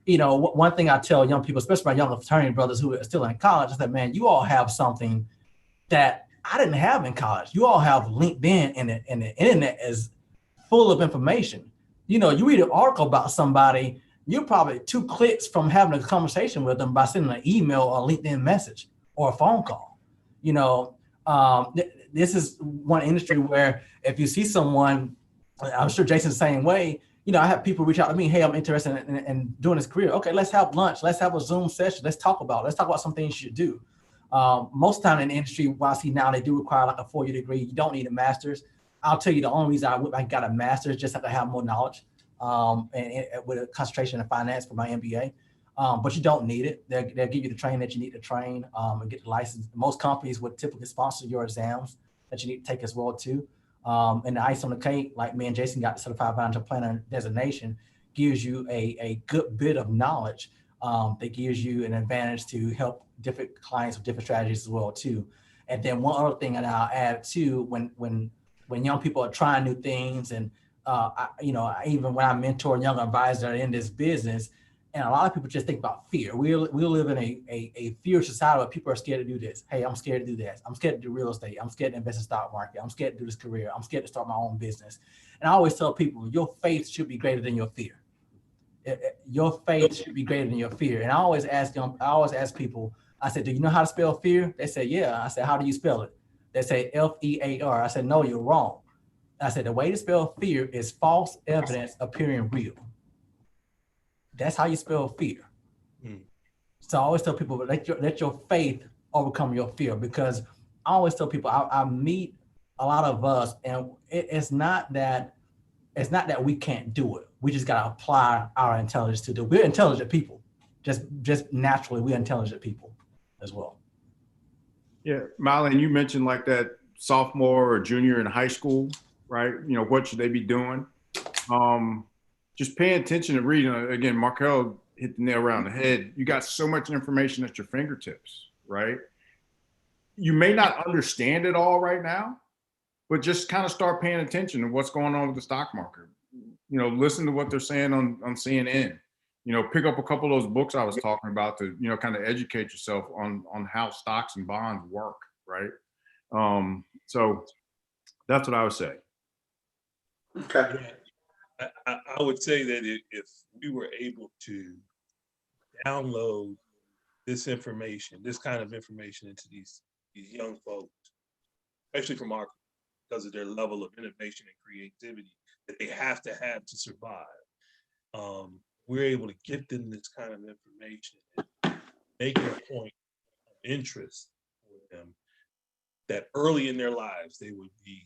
one thing I tell young people, especially my younger fraternity brothers who are still in college, is that, man, you all have something that I didn't have in college. You all have LinkedIn, and the internet is full of information. You read an article about somebody, you're probably 2 clicks from having a conversation with them by sending an email or a LinkedIn message or a phone call. This is one industry where if you see someone, I'm sure Jason's the same way, I have people reach out to me, hey, I'm interested in doing this career. Okay, let's have lunch. Let's have a Zoom session. Let's talk about some things you should do. Most of the time in the industry, what I see now, they do require like a 4-year degree. You don't need a master's. I'll tell you the only reason I got a master's just to have more knowledge, and with a concentration in finance for my MBA. But you don't need it. They'll give you the training that you need to train and get the license. Most companies would typically sponsor your exams that you need to take as well too. And the ice on the cake, like me and Jason got the Certified Financial Planner designation, gives you a good bit of knowledge that gives you an advantage to help different clients with different strategies as well too. And then one other thing that I'll add too, when young people are trying new things, and even when I mentor young advisors that are in this business, and a lot of people just think about fear. We live in a fear society where people are scared to do this. Hey, I'm scared to do this. I'm scared to do real estate. I'm scared to invest in the stock market. I'm scared to do this career. I'm scared to start my own business. And I always tell people, your faith should be greater than your fear. Your faith should be greater than your fear. And I always ask people, I said, do you know how to spell fear? They say, yeah. I said, how do you spell it? They say F-E-A-R. I said, no, you're wrong. I said, the way to spell fear is false evidence appearing real. That's how you spell fear. So I always tell people, let your faith overcome your fear, because I always tell people, I meet a lot of us, and it's not that we can't do it. We just got to apply our intelligence to do it. We're intelligent people. Just naturally, we're intelligent people as well. Yeah, Marlon, you mentioned like that sophomore or junior in high school, right? What should they be doing? Just paying attention and reading. Again, Markell hit the nail around the head. You got so much information at your fingertips, right? You may not understand it all right now, but just kind of start paying attention to what's going on with the stock market. Listen to what they're saying on CNN. Pick up a couple of those books I was talking about to, kind of educate yourself on how stocks and bonds work, right? So that's what I would say. Okay. I would say that if we were able to download this information, this kind of information into these young folks, especially from our, because of their level of innovation and creativity that they have to survive, we're able to get them this kind of information and make it a point of interest for them, that early in their lives they would be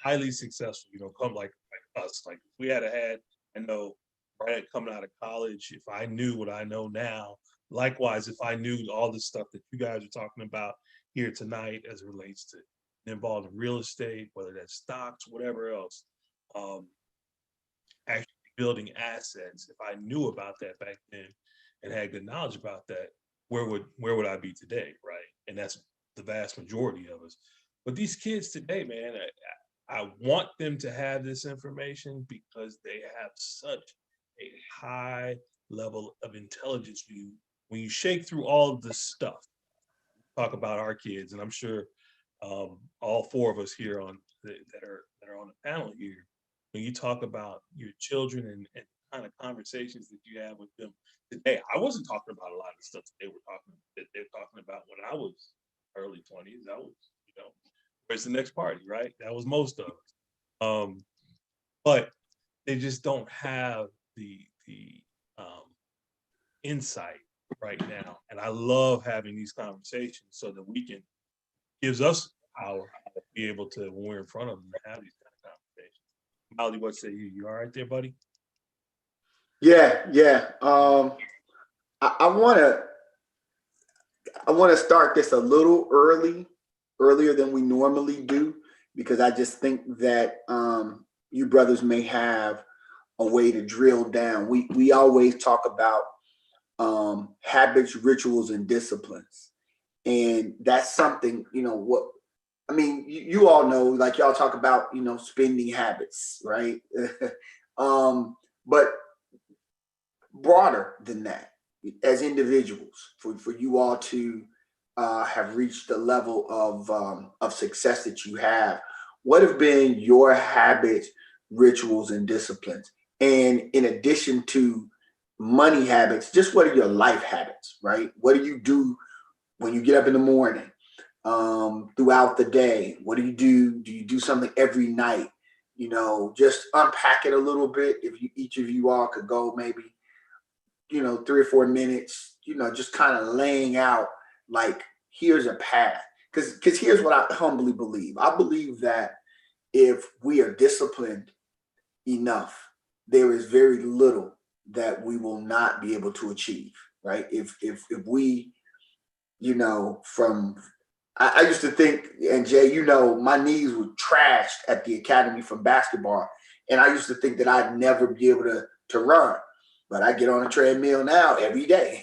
highly successful, come like us. Like if we had I know, right, coming out of college, if I knew what I know now, likewise, if I knew all the stuff that you guys are talking about here tonight as it relates to involved in real estate, whether that's stocks, whatever else, actually building assets, if I knew about that back then and had good knowledge about that, where would I be today, right? And that's the vast majority of us. But these kids today, man, I want them to have this information because they have such a high level of intelligence. When you shake through all of this stuff, talk about our kids, and I'm sure all 4 of us here that are on the panel here, when you talk about your children and kind of conversations that you have with them today, I wasn't talking about a lot of the stuff that they're talking about when I was early 20s. I was, where's the next party, right? That was most of us. But they just don't have the insight right now. And I love having these conversations so that gives us power to be able to, when we're in front of them, to have these kind of conversations. Molly, what say you? You all right there, buddy? Yeah. I want to I want to start this a little earlier than we normally do, because I just think that you brothers may have a way to drill down. We always talk about habits, rituals, and disciplines, and that's something, what I mean. You all know, like y'all talk about, spending habits, right? But broader than that, as individuals, for you all to have reached the level of success that you have, what have been your habits, rituals, and disciplines? And in addition to money habits, just what are your life habits, right? What do you do when you get up in the morning, throughout the day? What do you do? Do you do something every night? Just unpack it a little bit. If each of you all could go maybe 3 or 4 minutes, just kind of laying out, like, here's a path. Because here's what I humbly believe. I believe that if we are disciplined enough, there is very little that we will not be able to achieve, right? If we, from I used to think, and Jay, my knees were trashed at the academy from basketball, and I used to think that I'd never be able to run, but I get on a treadmill now every day.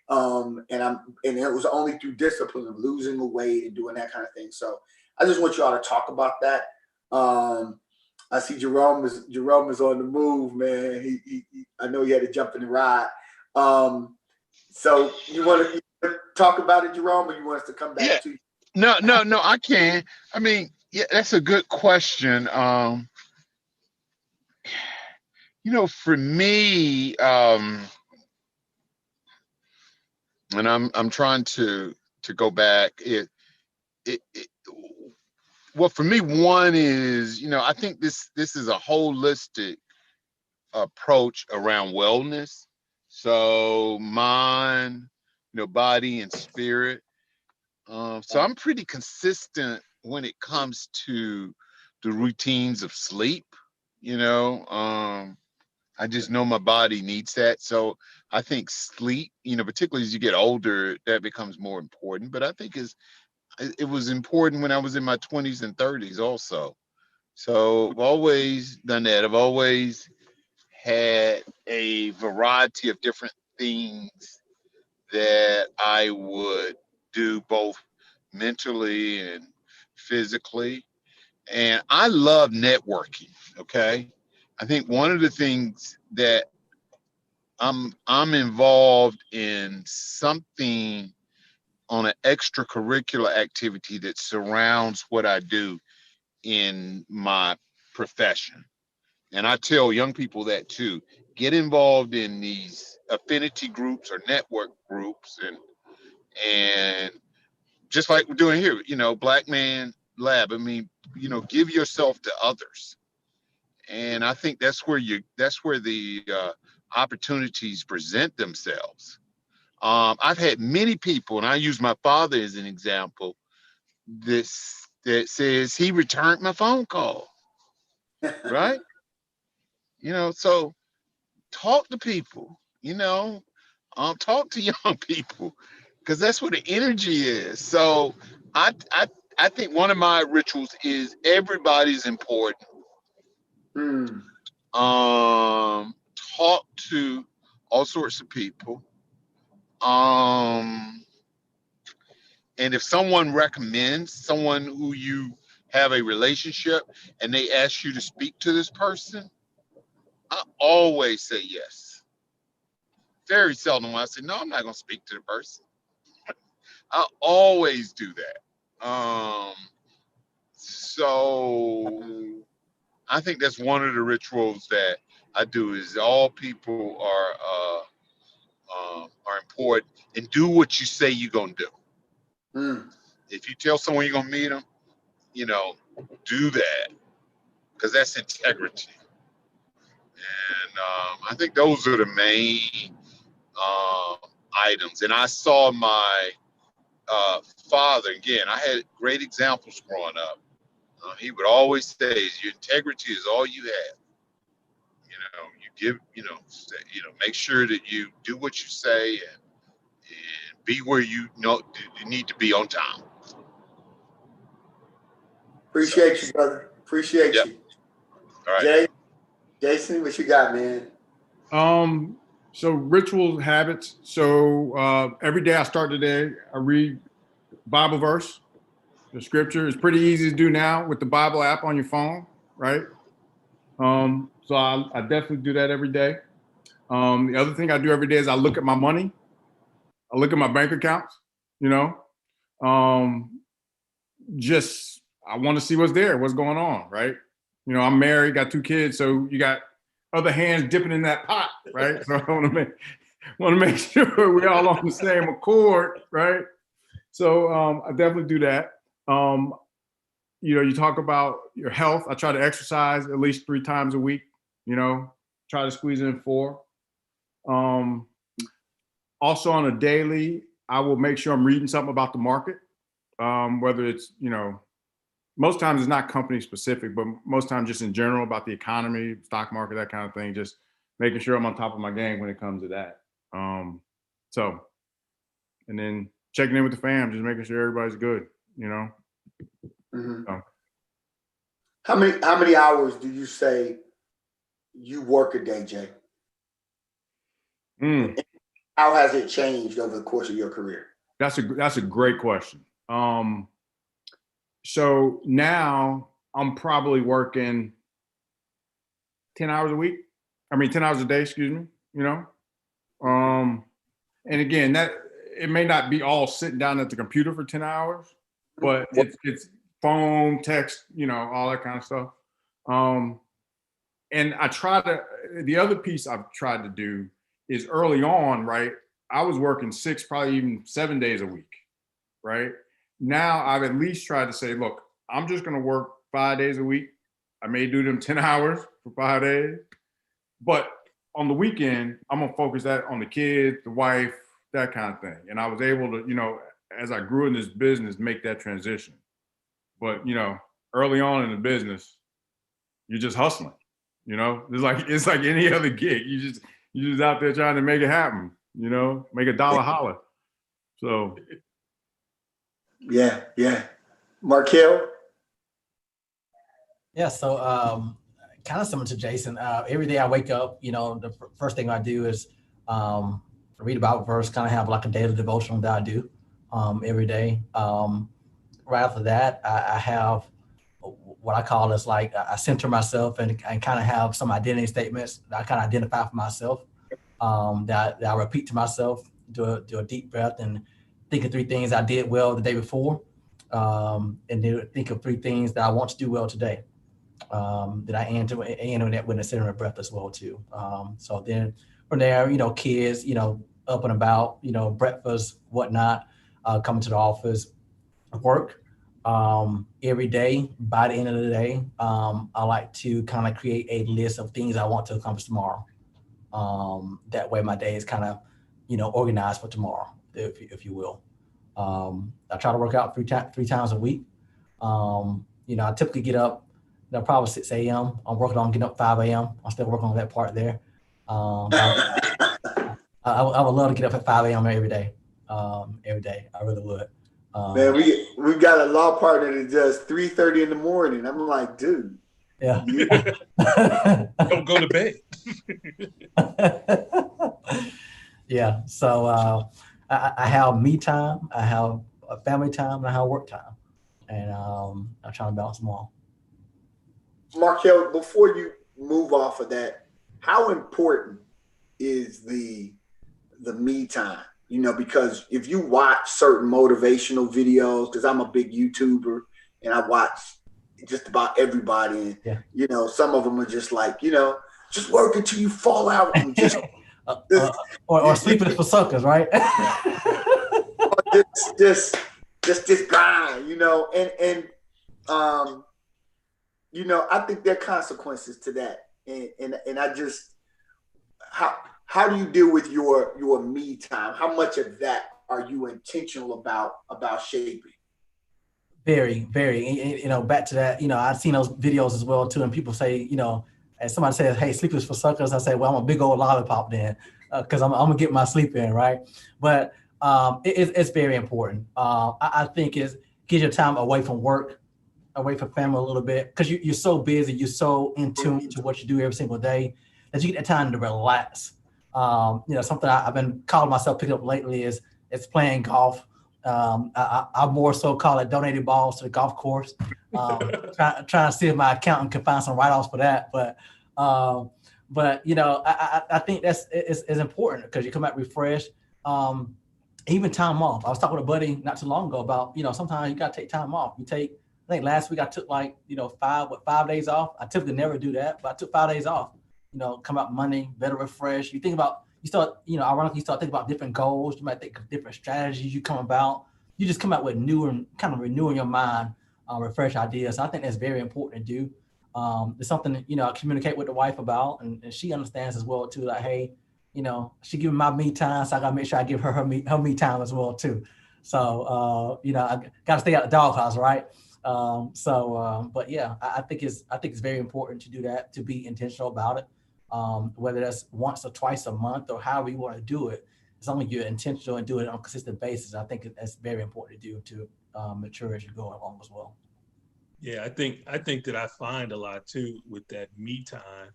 And it was only through discipline of losing the weight and doing that kind of thing. So I just want y'all to talk about that. I see Jerome is on the move, man. He I know he had to jump in the ride. So you want to talk about it, Jerome, or you want us to come Yeah. back to you? No, I can. I mean, yeah, that's a good question. For me, and I'm trying to go back. It well, for me, one is, I think this is a holistic approach around wellness. So mind, body and spirit. So I'm pretty consistent when it comes to the routines of sleep. I just know my body needs that. So I think sleep, particularly as you get older, that becomes more important. But I think it was important when I was in my 20s and 30s also. So I've always done that. I've always had a variety of different things that I would do, both mentally and physically. And I love networking. Okay. I think one of the things that I'm involved in something on an extracurricular activity that surrounds what I do in my profession. And I tell young people that too. Get involved in these affinity groups or network groups, and just like we're doing here, Black Man Lab. I mean, give yourself to others. And I think that's where the opportunities present themselves. I've had many people, and I use my father as an example, that says he returned my phone call, right? So talk to people, talk to young people, because that's where the energy is. So I think one of my rituals is everybody's important. Hmm. Um, Talk to all sorts of people. Um, and if someone recommends someone who you have a relationship and they ask you to speak to this person, I always say yes. Very seldom when I say, no, I'm not going to speak to the person. I always do that. So I think that's one of the rituals that I do is all people are important, and do what you say you're going to do. Hmm. If you tell someone you're going to meet them, do that, because that's integrity. And I think those are the main um, items. And I saw my father, again, I had great examples growing up. He would always say, your integrity is all you have. You give, make sure that you do what you say, and be where you know you need to be on time. Appreciate you, brother. Appreciate Yep. you. All right. Jason, what you got, man? So ritual habits. So every day I start the day, I read Bible verse, the scripture. It's pretty easy to do now with the Bible app on your phone, right? So I definitely do that every day. The other thing I do every day is I look at my money. I look at my bank accounts, you know. Just I want to see what's there, what's going on, right? You know, I'm married, got 2 kids, so you got other hands dipping in that pot, right? So I want to make sure we're all on the same accord, right? So I definitely do that. You know, you talk about your health. I try to exercise at least 3 times a week. You know, try to squeeze in 4. Also on a daily, I will make sure I'm reading something about the market, whether it's, you know, most times it's not company specific, but most times just in general about the economy, stock market, that kind of thing, just making sure I'm on top of my game when it comes to that. So, and then checking in with the fam, just making sure everybody's good, you know? Mm-hmm. So. How many hours do you say you work a day, Jay? How has it changed over the course of your career? That's a great question. So now I'm probably working 10 hours a week. I mean, 10 hours a day, excuse me, you know? And again, that it may not be all sitting down at the computer for 10 hours, but it's phone, text, you know, all that kind of stuff. And the other piece I've tried to do is early on, right? I was working 6, probably even 7 days a week, right? Now I've at least tried to say, look, I'm just going to work 5 days a week. I may do them 10 hours for 5 days, but on the weekend, I'm going to focus that on the kids, the wife, that kind of thing. And I was able to, you know, as I grew in this business, make that transition. But, you know, early on in the business, you're just hustling, you know, it's like any other gig. You're just out there trying to make it happen, you know, make a dollar holler. So. Yeah. Markelle? Yeah, so kind of similar to Jason. Every day I wake up, you know, the first thing I do is read a Bible verse, kind of have like a daily devotional that I do every day. Right after that, I have what I call is like I center myself and kind of have some identity statements that I kind of identify for myself that I repeat to myself, do a deep breath and think of 3 things I did well the day before, and then think of 3 things that I want to do well today. That I end with a center of breath as well too. So then from there, you know, kids, you know, up and about, you know, breakfast, whatnot, coming to the office, work. Every day, by the end of the day, I like to kind of create a list of things I want to accomplish tomorrow. That way my day is kind of, you know, organized for tomorrow, if you will. I try to work out 3 times a week. You know, I typically get up, you know, probably 6 a.m. I'm working on getting up 5 a.m. I'm still working on that part there. I would love to get up at 5 a.m. every day. I really would. Man, we got a law partner that does 3:30 in the morning. I'm like, dude. Yeah. Don't go to bed. Yeah. So I have me time, I have family time, and I have work time, and I'm trying to balance them all. Markelle, before you move off of that, how important is the me time? You know, because if you watch certain motivational videos, because I'm a big YouTuber and I watch just about everybody, and Yeah. you know, some of them are just like, you know, just work until you fall out and just or sleeping for suckers, right? just this grind, you know, and you know, I think there are consequences to that, and I just how do you deal with your me time? How much of that are you intentional about shaping? Very, very. You know, back to that. You know, I've seen those videos as well too, and people say, you know, and somebody says, "Hey, sleep is for suckers." I say, "Well, I'm a big old lollipop then, because I'm gonna get my sleep in, right?" But It's very important. I think it gives you time away from work, away from family a little bit, because you're so busy, you're so in tune to what you do every single day that you get that time to relax. Something I've been calling myself picking up lately is playing golf. I more so call it donated balls to the golf course. Trying to see if my accountant can find some write-offs for that. But I think it's important because you come out refreshed. Even time off. I was talking with a buddy not too long ago about, sometimes you got to take time off. I think last week I took 5 days off. I typically never do that, but I took 5 days off. Come out Monday, better refresh. You start thinking about different goals. You might think of different strategies you come about. You just come out with new and kind of renewing your mind, refresh ideas. So I think that's very important to do. It's something that, I communicate with the wife about, and she understands as well too. Like, hey, she giving my me time, so I gotta make sure I give her me time as well too. So I gotta stay out the doghouse, right? But yeah, I think it's very important to do that, to be intentional about it. Whether that's once or twice a month or however you want to do it, as long as you're intentional and do it on a consistent basis, I think that's very important to do to mature as you go along as well. Yeah, I think that I find a lot too with that me time,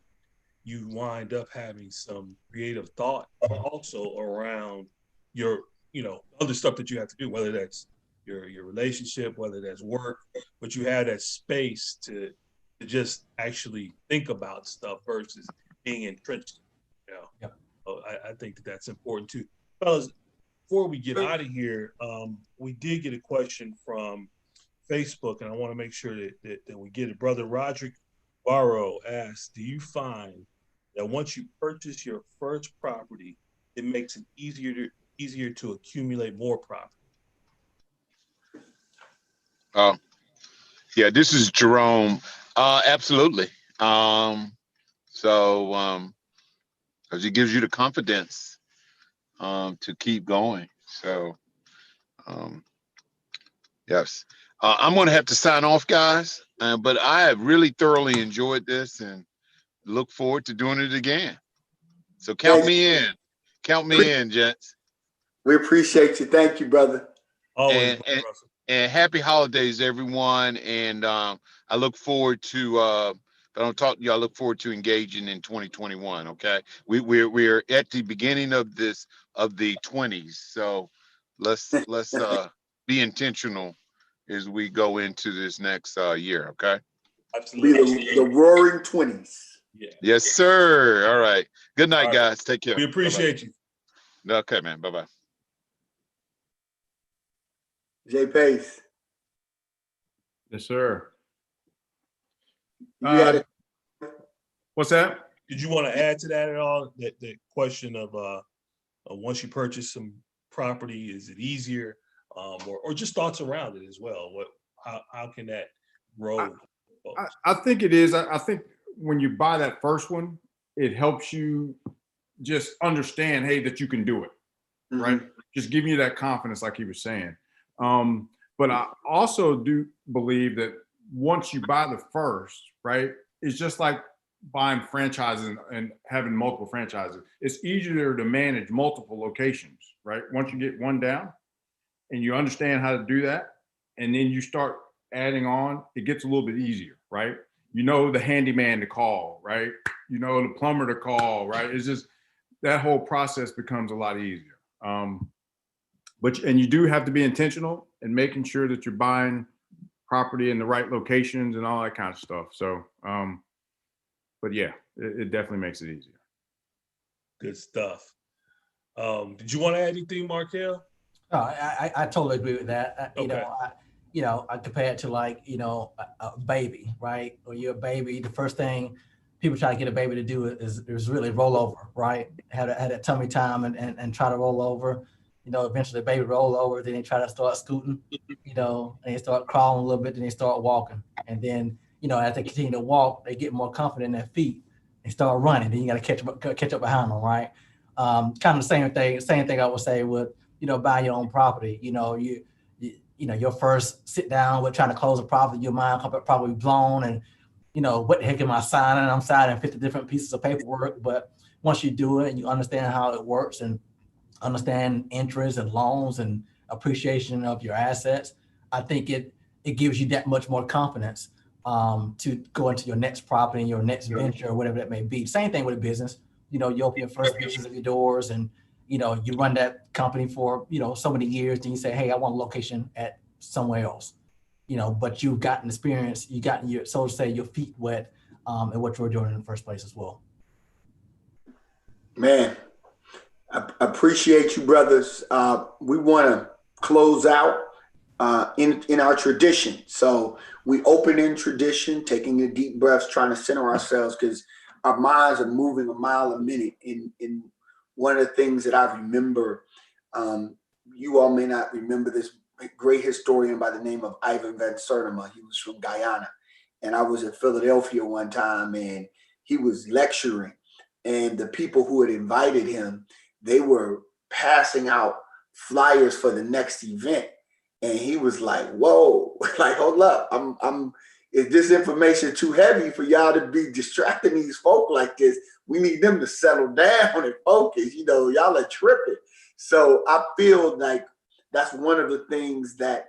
you wind up having some creative thought also around your, other stuff that you have to do, whether that's your relationship, whether that's work, but you have that space to just actually think about stuff versus being entrenched. Yep. So I think that that's important too. Fellas, before we get out of here, we did get a question from Facebook, and I want to make sure that we get it. Brother Roderick Barrow asked, do you find that once you purchase your first property, it makes it easier to accumulate more property? Yeah, this is Jerome. Absolutely. Because it gives you the confidence to keep going. So, yes. I'm going to have to sign off, guys, but I have really thoroughly enjoyed this and look forward to doing it again. So count me in. Count me in, gents. We appreciate you. Thank you, brother. Always, and happy holidays, everyone. And I look forward to, if I don't talk to you, I look forward to engaging in 2021. Okay. We're at the beginning of the 20s. So let's be intentional as we go into this next year. Okay. Absolutely. The roaring 20s. Yeah. Yes, sir. All right. Good night, guys. Take care. We appreciate you. Okay, man. Bye-bye. Jay Pace. Yes, sir. You had it. What's that? Did you want to add to that at all? That question of once you purchase some property, is it easier, or just thoughts around it as well? How can that grow? I think it is. I think when you buy that first one, it helps you just understand, hey, that you can do it, right? Just giving you that confidence, like he was saying. But I also do believe that once you buy the first, right, it's just like buying franchises and having multiple franchises. It's easier to manage multiple locations, right? Once you get one down and you understand how to do that, and then you start adding on, it gets a little bit easier, right? You know the handyman to call, right? You know the plumber to call, right? It's just that whole process becomes a lot easier. And you do have to be intentional in making sure that you're buying property in the right locations and all that kind of stuff. So, but yeah, it definitely makes it easier. Good stuff. Did you want to add anything, Markelle? No, I totally agree with that. Okay. I compare it to a baby, right? Or you're a baby, the first thing people try to get a baby to do is really roll over, right? Have that tummy time and try to roll over. Eventually the baby roll over, then they try to start scooting, and they start crawling a little bit, then they start walking. And then, as they continue to walk, they get more confident in their feet. They start running, then you got to catch up behind them, right? Kind of the same thing I would say with, buying your own property. Your first sit down with trying to close a property, your mind probably blown and, what the heck am I signing? I'm signing 50 different pieces of paperwork. But once you do it and you understand how it works and understand interest and loans and appreciation of your assets, I think it gives you that much more confidence to go into your next property, your next venture, or whatever that may be. Same thing with a business. You know, you open your first business of your doors, and you know, you run that company for, you know, so many years, then you say, hey, I want a location at somewhere else. You know, but you've gotten experience, you gotten your, so to say, your feet wet in what you were doing in the first place as well. Man, I appreciate you, brothers. We want to close out in our tradition. So we open in tradition, taking a deep breaths, trying to center ourselves because our minds are moving a mile a minute. In one of the things that I remember, you all may not remember this great historian by the name of Ivan Van Sertima. He was from Guyana. And I was in Philadelphia one time and he was lecturing. And the people who had invited him, they were passing out flyers for the next event. And he was like, whoa, like, hold up. Is this information too heavy for y'all to be distracting these folk like this? We need them to settle down and focus. You know, y'all are tripping. So I feel like that's one of the things that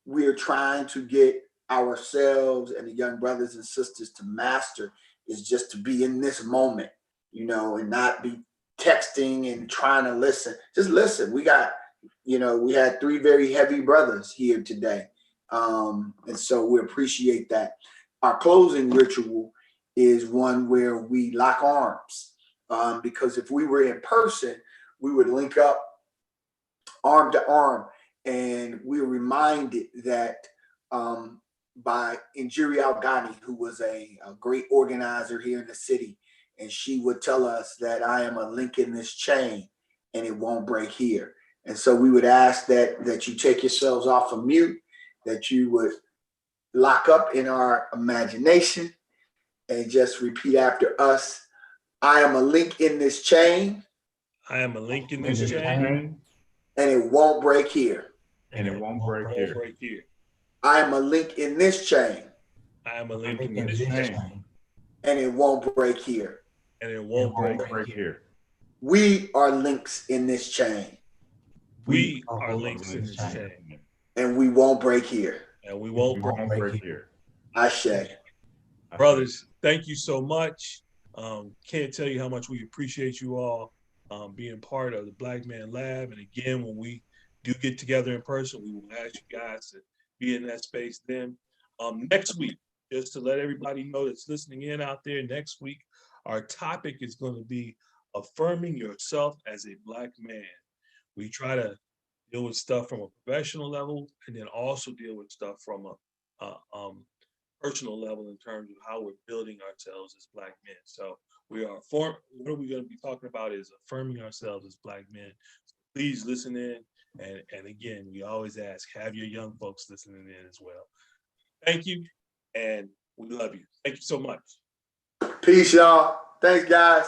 we're trying to get ourselves and the young brothers and sisters to master is just to be in this moment, you know, and not be texting and trying to listen. Just listen. We got, you know, we had 3 very heavy brothers here today. And so we appreciate that. Our closing ritual is one where we lock arms, because if we were in person, we would link up arm to arm. And we were reminded that by Injiri Al-Ghani, who was a great organizer here in the city. And she would tell us that I am a link in this chain and it won't break here. And so we would ask that you take yourselves off of mute, that you would lock up in our imagination and just repeat after us. I am a link in this chain. I am a link in this chain. And it won't break here. And it won't break here. I am a link in this chain. I am a link in this chain. And it won't break here. And it won't break here. We are links in this chain. We are links in this chain. And we won't break here. And we won't break here. Ashe. Brothers, thank you so much. Can't tell you how much we appreciate you all being part of the Black Man Lab. And again, when we do get together in person, we will ask you guys to be in that space then. Next week, just to let everybody know that's listening in out there, next week, our topic is going to be affirming yourself as a Black man. We try to deal with stuff from a professional level and then also deal with stuff from a personal level in terms of how we're building ourselves as Black men. So what are we going to be talking about is affirming ourselves as Black men. So please listen in. And again, we always ask, have your young folks listening in as well. Thank you. And we love you. Thank you so much. Peace, y'all. Thanks, guys.